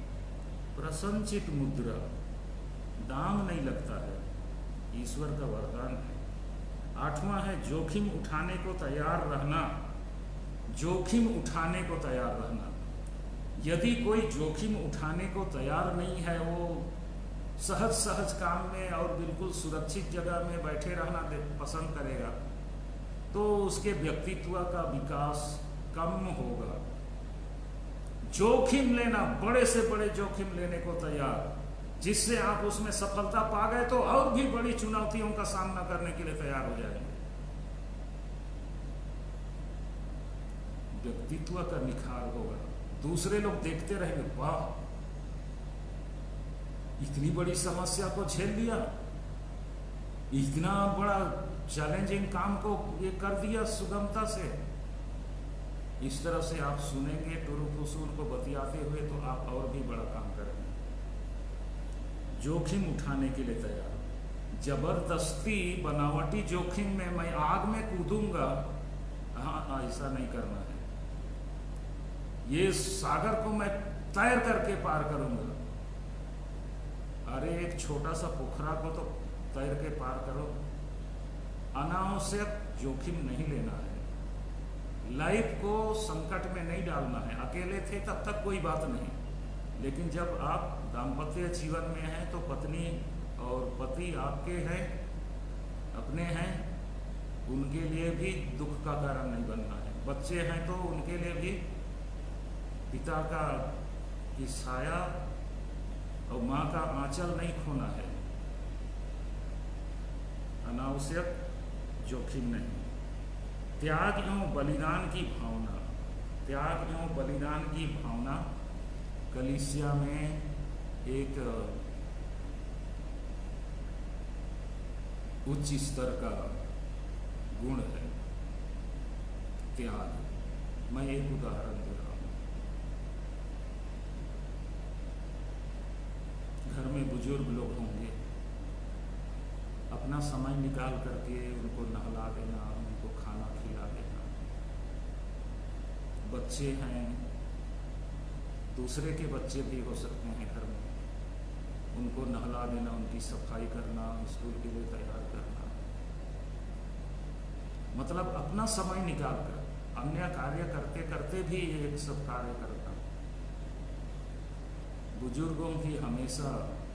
A: प्रसन्नचित मुद्रा, दाम नहीं लगता है, ईश्वर का वरदान है। 8वां है जोखिम उठाने को तैयार रहना। जोखिम उठाने को तैयार रहना। यदि कोई जोखिम उठाने को तैयार नहीं है, वो सहज सहज काम में और बिल्कुल सुरक्षित जगह में बैठे रहना पसंद करेगा, तो उसके व्यक्तित्व का विकास कम होगा। जोखिम लेना, बड़े से बड़े जोखिम लेने को तैयार, जिससे आप उसमें सफलता पा गए तो और भी बड़ी चुनौतियों का सामना करने के लिए तैयार हो जाएंगे। व्यक्तित्व का निखार होगा। दूसरे लोग देखते रहेंगे, वाह इतनी बड़ी समस्या को झेल लिया, इतना बड़ा चैलेंजिंग काम को ये कर दिया सुगमता से। इस तरह से आप सुनेंगे टुरु फुसूल को बतियाते हुए, तो आप और भी बड़ा काम करेंगे। जोखिम उठाने के लिए तैयार। जबरदस्ती बनावटी जोखिम में मैं आग में कूदूंगा, हाँ ऐसा नहीं करना है। ये सागर को मैं तैर करके पार करूंगा, अरे एक छोटा सा पोखरा को तो तैर के पार करो। अनावश्यक जोखिम नहीं लेना है। लाइफ को संकट में नहीं डालना है। अकेले थे तब तक कोई बात नहीं, लेकिन जब आप दाम्पत्य जीवन में हैं तो पत्नी और पति आपके हैं, अपने हैं, उनके लिए भी दुख का कारण नहीं बनना है। बच्चे हैं तो उनके लिए भी पिता का की साया और माँ का आंचल नहीं खोना है। अनावश्यक जोखिम नहीं। त्याग एवं बलिदान की भावना। त्याग एवं बलिदान की भावना कलीसिया में एक उच्च स्तर का गुण है, त्याग। मैं एक उदाहरण दे रहा हूँ। घर में बुजुर्ग लोग होंगे, अपना समय निकाल करके उनको नहला देना, उनको खाना खिला देना। बच्चे हैं, दूसरे के बच्चे भी हो सकते हैं घर में, उनको नहला देना, उनकी सफाई करना, स्कूल के लिए तैयार करना। मतलब अपना समय निकाल कर अन्य कार्य करते करते भी एक सब कार्य करना। बुजुर्गों की हमेशा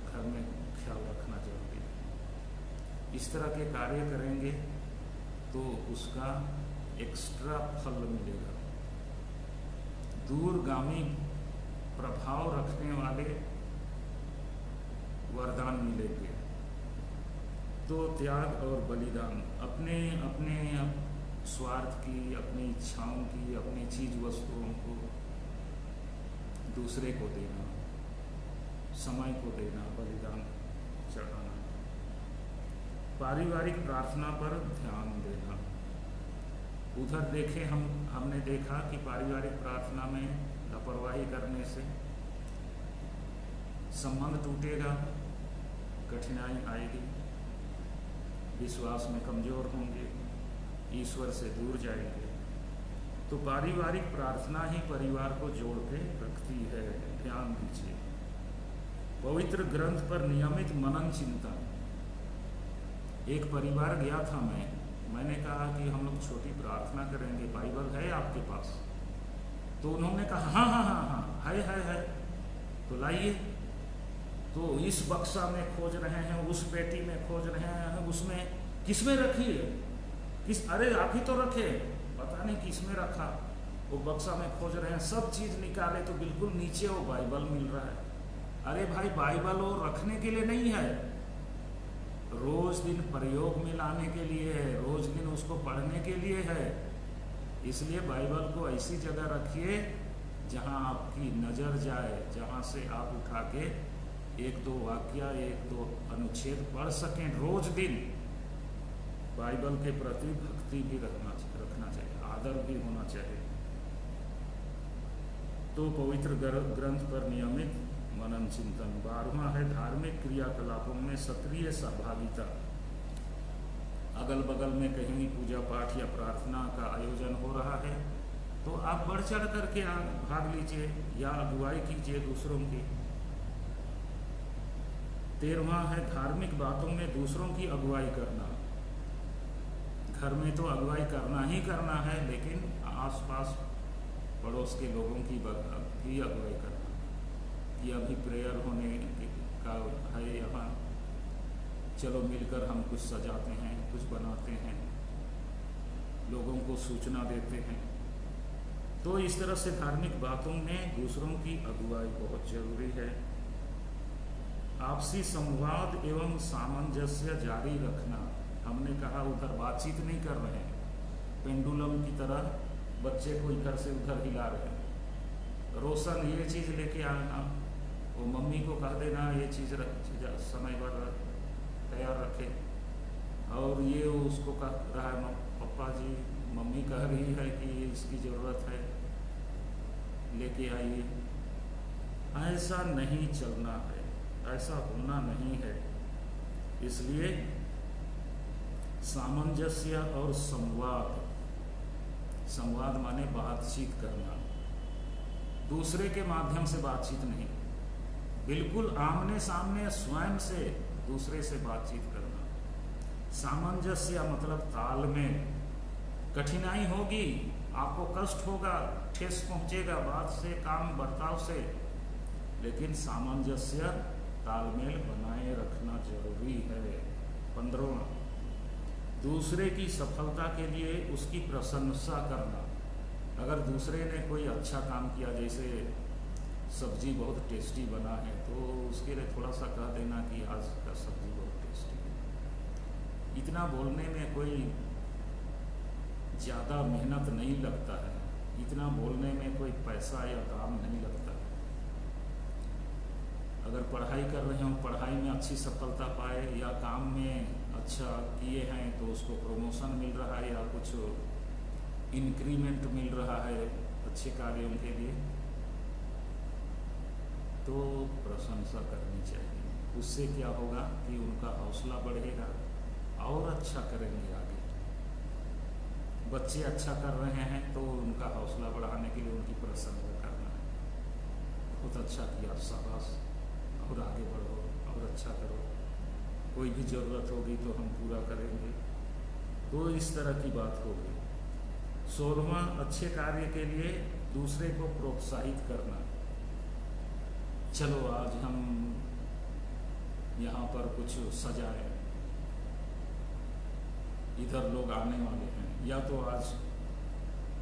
A: घर में ख्याल रखना जरूरी है। इस तरह के कार्य करेंगे तो उसका एक्स्ट्रा फल मिलेगा। दूरगामी प्रभाव रखने वाले वरदान मिलेंगे। तो त्याग और बलिदान, अपने अपने स्वार्थ की, अपनी इच्छाओं की, अपनी चीज वस्तुओं को दूसरे को देना, समय को देना, बलिदान चढ़ाना। पारिवारिक प्रार्थना पर ध्यान देना। उधर देखे हमने देखा कि पारिवारिक प्रार्थना में लापरवाही करने से संबंध टूटेगा, कठिनाई आएगी, विश्वास में कमजोर होंगे, ईश्वर से दूर जाएंगे। तो पारिवारिक प्रार्थना ही परिवार को जोड़ के रखती है। ध्यान दीजिए। पवित्र ग्रंथ पर नियमित मनन चिंतन। एक परिवार गया था, मैंने कहा कि हम लोग छोटी प्रार्थना करेंगे, बाइबल है आपके पास? तो उन्होंने कहा हाँ हाँ हाँ हाँ है। तो लाइए। तो इस बक्सा में खोज रहे हैं, उस पेटी में खोज रहे हैं, उसमें किसमें रखी है? अरे आप ही तो रखे, पता नहीं किसमें रखा। वो बक्सा में खोज रहे हैं, सब चीज निकाले तो बिल्कुल नीचे वो बाइबल मिल रहा है। अरे भाई, बाइबल वो रखने के लिए नहीं है, रोज दिन प्रयोग में लाने के लिए है, रोज दिन उसको पढ़ने के लिए है। इसलिए बाइबल को ऐसी जगह रखिए जहां आपकी नजर जाए, जहां से आप उठा के एक दो वाक्य, एक दो अनुच्छेद पढ़ सकें। रोज दिन बाइबल के प्रति भक्ति भी रखना चाहिए, आदर भी होना चाहिए। तो पवित्र ग्रंथ पर नियमित मनन चिंतन। 12वां है धार्मिक क्रियाकलापों में सक्रिय सहभागिता। अगल बगल में कहीं पूजा पाठ या प्रार्थना का आयोजन हो रहा है तो आप बढ़ चढ़ करके भाग लीजिए या अगुवाई कीजिए दूसरों की। 13वां है धार्मिक बातों में दूसरों की अगुवाई करना। घर में तो अगुवाई करना ही करना है, लेकिन आसपास पड़ोस के लोगों की भी अगुवाई करना कि अभी प्रेयर होने का है यहाँ, चलो मिलकर हम कुछ सजाते हैं, कुछ बनाते हैं, लोगों को सूचना देते हैं। तो इस तरह से धार्मिक बातों में दूसरों की अगुवाई बहुत जरूरी है। आपसी संवाद एवं सामंजस्य जारी रखना। हमने कहा उधर बातचीत नहीं कर रहे हैं, पेंडुलम की तरह बच्चे को इधर से उधर हिला रहे हैं। रोशन ये चीज़ लेके आना, वो मम्मी को कह देना ये चीज़ समय पर तैयार रखे, और ये उसको कह रहा है पापा जी मम्मी कह रही है कि इसकी ज़रूरत है, लेके आइए। ऐसा नहीं चलना है, ऐसा होना नहीं है। इसलिए सामंजस्य और संवाद, संवाद माने बातचीत करना, दूसरे के माध्यम से बातचीत नहीं, बिल्कुल आमने सामने स्वयं से दूसरे से बातचीत करना। सामंजस्य मतलब तालमेल। कठिनाई होगी, आपको कष्ट होगा, ठेस पहुंचेगा बात से, काम बर्ताव से, लेकिन सामंजस्य तालमेल बनाए रखना जरूरी है। 15वां दूसरे की सफलता के लिए उसकी प्रशंसा करना। अगर दूसरे ने कोई अच्छा काम किया, जैसे सब्जी बहुत टेस्टी बना है, तो उसके लिए थोड़ा सा कह देना कि आज का सब्जी बहुत टेस्टी है। इतना बोलने में कोई ज़्यादा मेहनत नहीं लगता है, इतना बोलने में कोई पैसा या काम नहीं लगता है। अगर पढ़ाई कर रहे हो, पढ़ाई में अच्छी सफलता पाए या काम में अच्छा किए हैं तो उसको प्रमोशन मिल रहा है या कुछ इंक्रीमेंट मिल रहा है अच्छे कार्यों के लिए, तो प्रशंसा करनी चाहिए। उससे क्या होगा कि उनका हौसला बढ़ेगा और अच्छा करेंगे आगे। बच्चे अच्छा कर रहे हैं तो उनका हौसला बढ़ाने के लिए उनकी प्रशंसा करना है, बहुत अच्छा किया, शाबाश, और आगे बढ़ो और अच्छा करो, कोई भी ज़रूरत होगी तो हम पूरा करेंगे। तो इस तरह की बात होगी। 16वां अच्छे कार्य के लिए दूसरे को प्रोत्साहित करना। चलो आज हम यहाँ पर कुछ सजाएं, इधर लोग आने वाले हैं, या तो आज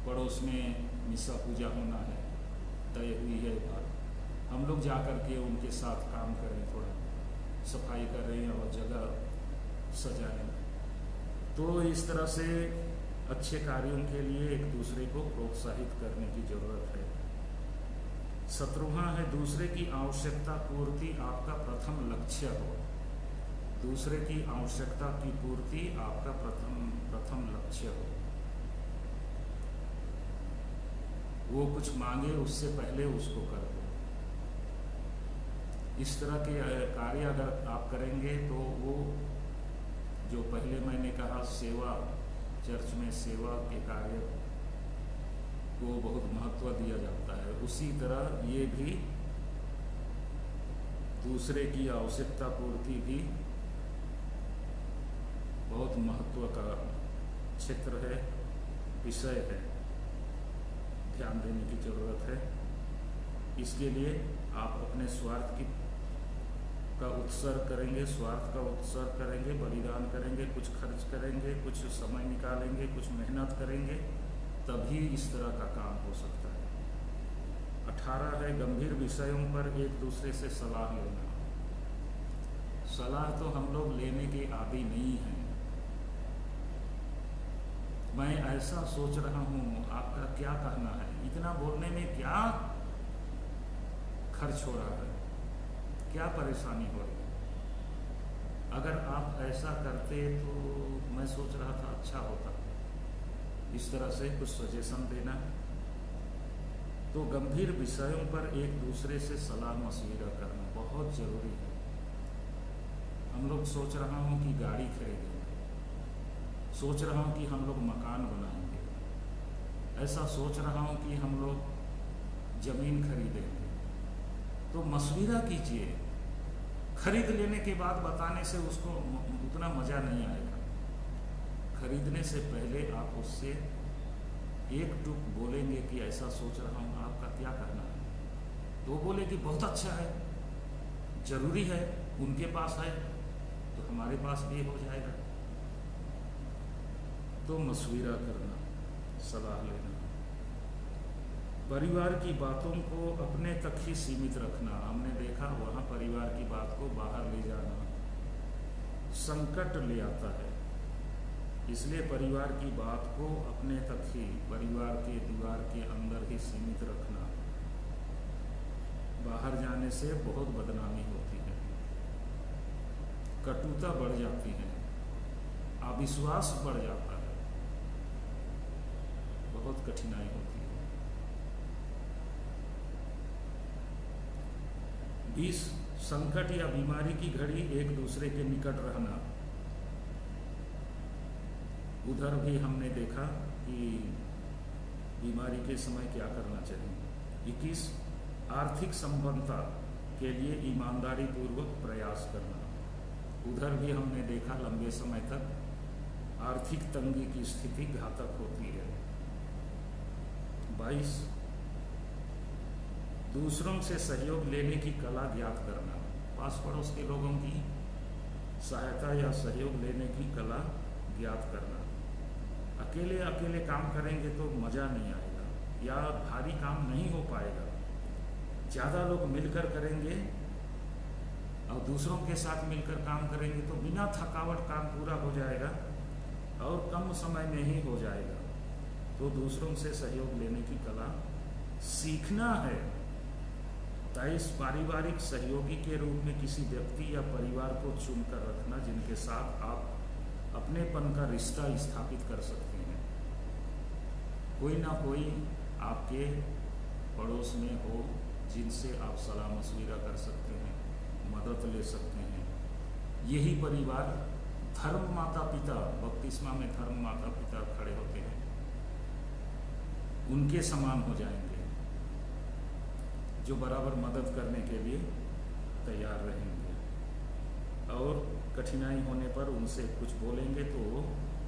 A: पड़ोस में मिसा पूजा होना है, तय हुई है बात, हम लोग जा कर के उनके साथ काम करें, थोड़ा सफाई करें और जगह सजाएं। तो इस तरह से अच्छे कार्यों के लिए एक दूसरे को प्रोत्साहित करने की ज़रूरत है। 17वां है दूसरे की आवश्यकता पूर्ति आपका प्रथम लक्ष्य हो। दूसरे की आवश्यकता की पूर्ति आपका प्रथम लक्ष्य हो। वो कुछ मांगे उससे पहले उसको कर दो। इस तरह के कार्य अगर आप करेंगे तो वो जो पहले मैंने कहा सेवा, चर्च में सेवा के कार्य को बहुत महत्व दिया जाता है, उसी तरह ये भी दूसरे की आवश्यकता पूर्ति भी बहुत महत्व का क्षेत्र है, विषय है, ध्यान देने की जरूरत है। इसके लिए आप अपने स्वार्थ का उत्सर्ग करेंगे, स्वार्थ का उत्सर्ग करेंगे, बलिदान करेंगे, कुछ खर्च करेंगे, कुछ समय निकालेंगे, कुछ मेहनत करेंगे, तभी इस तरह का काम हो सकता है। 18 है गंभीर विषयों पर एक दूसरे से सलाह लेना। सलाह तो हम लोग लेने के आदी नहीं हैं। मैं ऐसा सोच रहा हूँ, आपका क्या कहना है, इतना बोलने में क्या खर्च हो रहा है, क्या परेशानी हो रही है। अगर आप ऐसा करते तो मैं सोच रहा था अच्छा होता। इस तरह से कुछ सजेशन देना। तो गंभीर विषयों पर एक दूसरे से सलाह मशविरा करना बहुत ज़रूरी है। हम लोग सोच रहा हूँ कि गाड़ी खरीदेंगे, सोच रहा हूँ कि हम लोग मकान बनाएंगे, ऐसा सोच रहा हूँ कि हम लोग ज़मीन खरीदेंगे, तो मशविरा कीजिए, खरीद लेने के बाद बताने से उसको उतना मज़ा नहीं आएगा। खरीदने से पहले आप उससे एक टुक बोलेंगे कि ऐसा सोच रहा हूँ, आपका क्या कहना है, तो बोले कि बहुत अच्छा है, जरूरी है, उनके पास है तो हमारे पास भी हो जाएगा। तो मशविरा करना, सलाह लेना, परिवार की बातों को अपने तक ही सीमित रखना। हमने देखा वहाँ परिवार की बात को बाहर ले जाना संकट ले आता है, इसलिए परिवार की बात को अपने तक ही, परिवार के दीवार के अंदर ही सीमित रखना। बाहर जाने से बहुत बदनामी होती है, कटुता बढ़ जाती है, अविश्वास बढ़ जाता है, बहुत कठिनाई होती है। 20 संकट या बीमारी की घड़ी एक दूसरे के निकट रहना। उधर भी हमने देखा कि बीमारी के समय क्या करना चाहिए। 21 आर्थिक संपन्नता के लिए ईमानदारी पूर्वक प्रयास करना। उधर भी हमने देखा लंबे समय तक आर्थिक तंगी की स्थिति घातक होती है। 22 दूसरों से सहयोग लेने की कला ज्ञात करना। पास पड़ोस के लोगों की सहायता या सहयोग लेने की कला ज्ञात करना। अकेले अकेले काम करेंगे तो मज़ा नहीं आएगा या भारी काम नहीं हो पाएगा। ज़्यादा लोग मिलकर करेंगे और दूसरों के साथ मिलकर काम करेंगे तो बिना थकावट काम पूरा हो जाएगा और कम समय में ही हो जाएगा। तो दूसरों से सहयोग लेने की कला सीखना है। 23 पारिवारिक सहयोगी के रूप में किसी व्यक्ति या परिवार को चुनकर रखना जिनके साथ आप अपनेपन का रिश्ता स्थापित कर सकते हैं। कोई ना कोई आपके पड़ोस में हो जिनसे आप सलाह मशविरा कर सकते हैं, मदद ले सकते हैं। यही परिवार धर्म माता पिता, बपतिस्मा में धर्म माता पिता खड़े होते हैं, उनके समान हो जाएंगे, जो बराबर मदद करने के लिए तैयार रहेंगे और कठिनाई होने पर उनसे कुछ बोलेंगे तो वो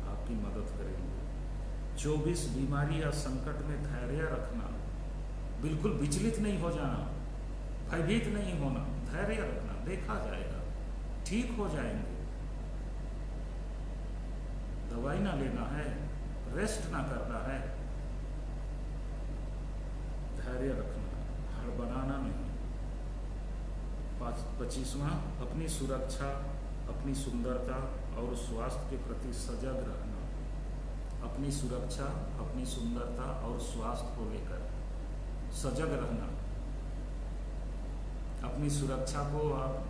A: आपकी मदद करेंगे। 24 बीमारी या संकट में धैर्य रखना, बिल्कुल विचलित नहीं हो जाना, भयभीत नहीं होना, धैर्य रखना, देखा जाएगा, ठीक हो जाएंगे। दवाई ना लेना है, रेस्ट ना करना है, धैर्य रखना, हड़बड़ाना नहीं। 25वां अपनी सुरक्षा, अपनी सुंदरता और स्वास्थ्य के प्रति सजग रहना। अपनी सुरक्षा, अपनी सुंदरता और स्वास्थ्य को लेकर सजग रहना। अपनी सुरक्षा को आप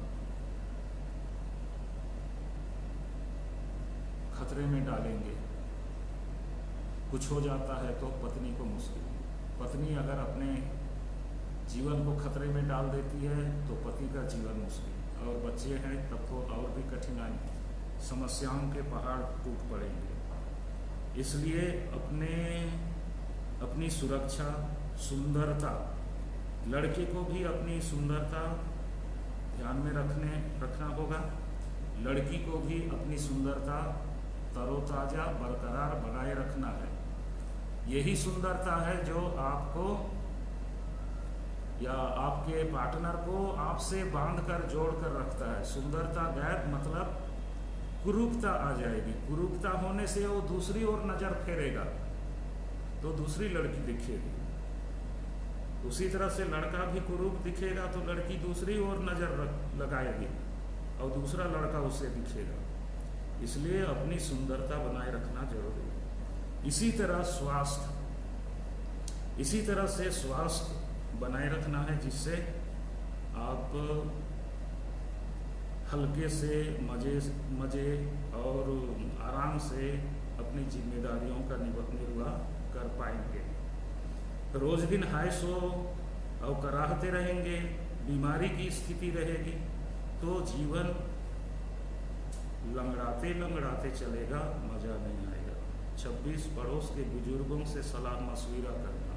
A: खतरे में डालेंगे, कुछ हो जाता है तो पत्नी को मुश्किल। पत्नी अगर अपने जीवन को खतरे में डाल देती है तो पति का जीवन मुश्किल, और बच्चे हैं तब तो और भी कठिनाई, समस्याओं के पहाड़ टूट पड़ेंगे। इसलिए अपनी सुरक्षा, सुंदरता, लड़के को भी अपनी सुंदरता ध्यान में रखना होगा, लड़की को भी अपनी सुंदरता तरोताजा बरकरार बनाए रखना है। यही सुंदरता है जो आपको या आपके पार्टनर को आपसे बांधकर जोड़कर रखता है। सुंदरता गायब मतलब कुरूपता आ जाएगी। कुरूपता होने से वो दूसरी ओर नजर फेरेगा तो दूसरी लड़की दिखेगी। उसी तरह से लड़का भी कुरूप दिखेगा तो लड़की दूसरी ओर नजर लगाएगी और दूसरा लड़का उससे दिखेगा। इसलिए अपनी सुंदरता बनाए रखना जरूरी है। इसी तरह से स्वास्थ्य बनाए रखना है, जिससे आप हल्के से मजे और आराम से अपनी जिम्मेदारियों का निर्वाह कर पाएंगे। रोज दिन हाय सो और कराहते रहेंगे, बीमारी की स्थिति रहेगी तो जीवन लंगड़ाते लंगड़ाते चलेगा, मजा नहीं आएगा। 26 पड़ोस के बुजुर्गों से सलाह मशविरा करना,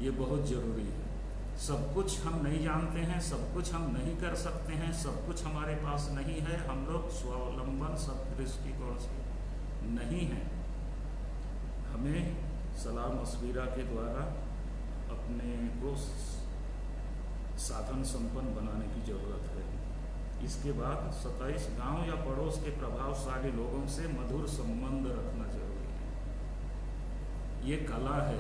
A: ये बहुत जरूरी है। सब कुछ हम नहीं जानते हैं, सब कुछ हम नहीं कर सकते हैं, सब कुछ हमारे पास नहीं है। हम लोग स्वावलंबन सब दृष्टिकोण से नहीं हैं। हमें सलाह मशविरा के द्वारा अपने को साधन संपन्न बनाने की जरूरत है। इसके बाद 27 गांव या पड़ोस के प्रभावशाली लोगों से मधुर संबंध रखना जरूरी है। ये कला है,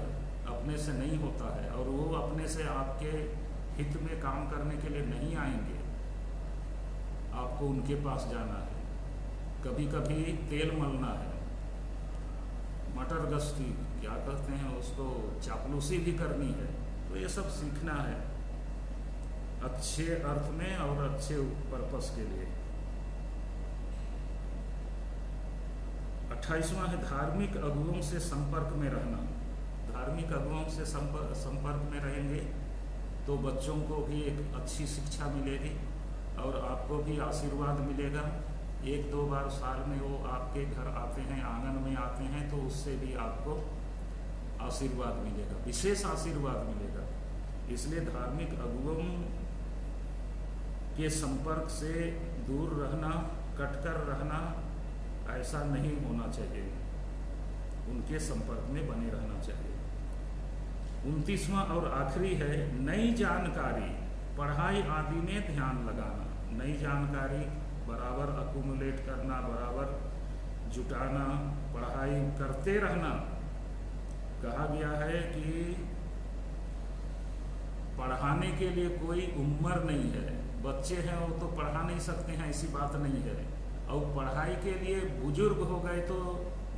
A: अपने से नहीं होता है, और वो अपने से आपके हित में काम करने के लिए नहीं आएंगे। आपको उनके पास जाना है, कभी कभी तेल मलना है, मटर गश्ती क्या कहते हैं उसको, चापलूसी भी करनी है। तो ये सब सीखना है अच्छे अर्थ में और अच्छे पर्पस के लिए। 28वां है धार्मिक अगुओं से संपर्क में रहना। धार्मिक अगुओं से संपर्क में रहेंगे तो बच्चों को भी एक अच्छी शिक्षा मिलेगी और आपको भी आशीर्वाद मिलेगा। 1-2 बार साल में वो आपके घर आते हैं, आंगन में आते हैं, तो उससे भी आपको आशीर्वाद मिलेगा, विशेष आशीर्वाद मिलेगा। इसलिए धार्मिक अगुओं के संपर्क से दूर रहना, कटकर रहना, ऐसा नहीं होना चाहिए। उनके संपर्क में बने रहना चाहिए। 29वां और आखिरी है नई जानकारी, पढ़ाई आदि में ध्यान लगाना। नई जानकारी बराबर अकुमुलेट करना, बराबर जुटाना, पढ़ाई करते रहना। कहा गया है कि पढ़ाने के लिए कोई उम्र नहीं है। बच्चे हैं वो तो पढ़ा नहीं सकते हैं, ऐसी बात नहीं है। और पढ़ाई के लिए बुजुर्ग हो गए तो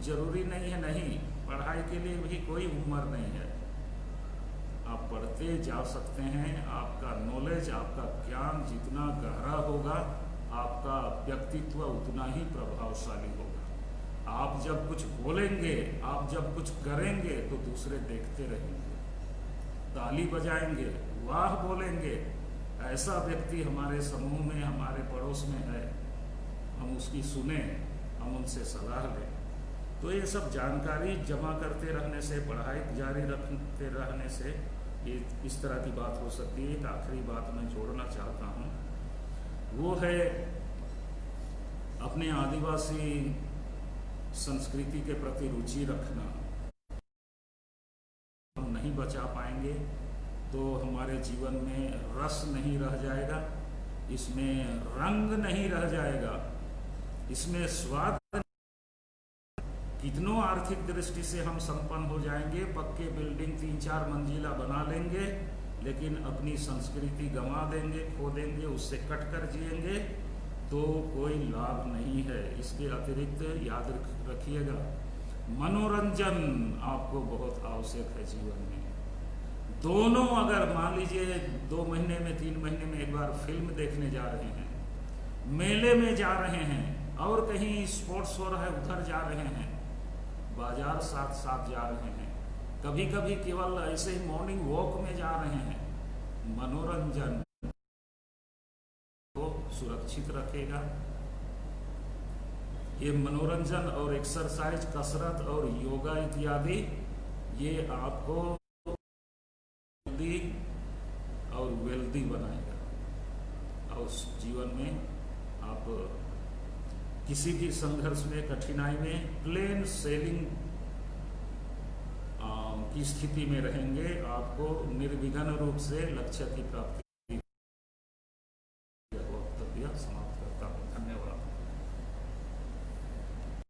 A: जरूरी नहीं है, नहीं, पढ़ाई के लिए भी कोई उम्र नहीं है। आप पढ़ते जा सकते हैं। आपका नॉलेज, आपका ज्ञान जितना गहरा होगा, आपका व्यक्तित्व उतना ही प्रभावशाली होगा। आप जब कुछ बोलेंगे, आप जब कुछ करेंगे तो दूसरे देखते रहेंगे, ताली बजाएंगे, वाह बोलेंगे। ऐसा व्यक्ति हमारे समूह में, हमारे पड़ोस में है, हम उसकी सुने, हम उनसे सलाह लें। तो ये सब जानकारी जमा करते रहने से, पढ़ाई जारी रखते रहने से ये इस तरह की बात हो सकती है। एक आखिरी बात मैं जोड़ना चाहता हूँ, वो है अपने आदिवासी संस्कृति के प्रति रुचि रखना। हम नहीं बचा पाएंगे तो हमारे जीवन में रस नहीं रह जाएगा, इसमें रंग नहीं रह जाएगा, इसमें स्वाद। कितनों आर्थिक दृष्टि से हम संपन्न हो जाएंगे, पक्के बिल्डिंग 3-4 मंजिला बना लेंगे, लेकिन अपनी संस्कृति गंवा देंगे, खो देंगे, उससे कटकर जिएंगे तो कोई लाभ नहीं है। इसके अतिरिक्त याद रखिएगा, मनोरंजन आपको बहुत आवश्यक है जीवन में। दोनों, अगर मान लीजिए 2 महीने में, 3 महीने में एक बार फिल्म देखने जा रहे हैं, मेले में जा रहे हैं, और कहीं स्पोर्ट्स हो रहा है उधर जा रहे हैं, बाजार साथ साथ जा रहे हैं, कभी कभी केवल ऐसे ही मॉर्निंग वॉक में जा रहे हैं, मनोरंजन को सुरक्षित रखेगा। ये मनोरंजन और एक्सरसाइज, कसरत और योगा इत्यादि, ये आपको हेल्दी और वेल्दी बनाएगा और जीवन में आप किसी भी संघर्ष में, कठिनाई में प्लेन सेलिंग की स्थिति में रहेंगे। आपको निर्विघ्न रूप से लक्ष्य की प्राप्ति। वक्तव्य समाप्त।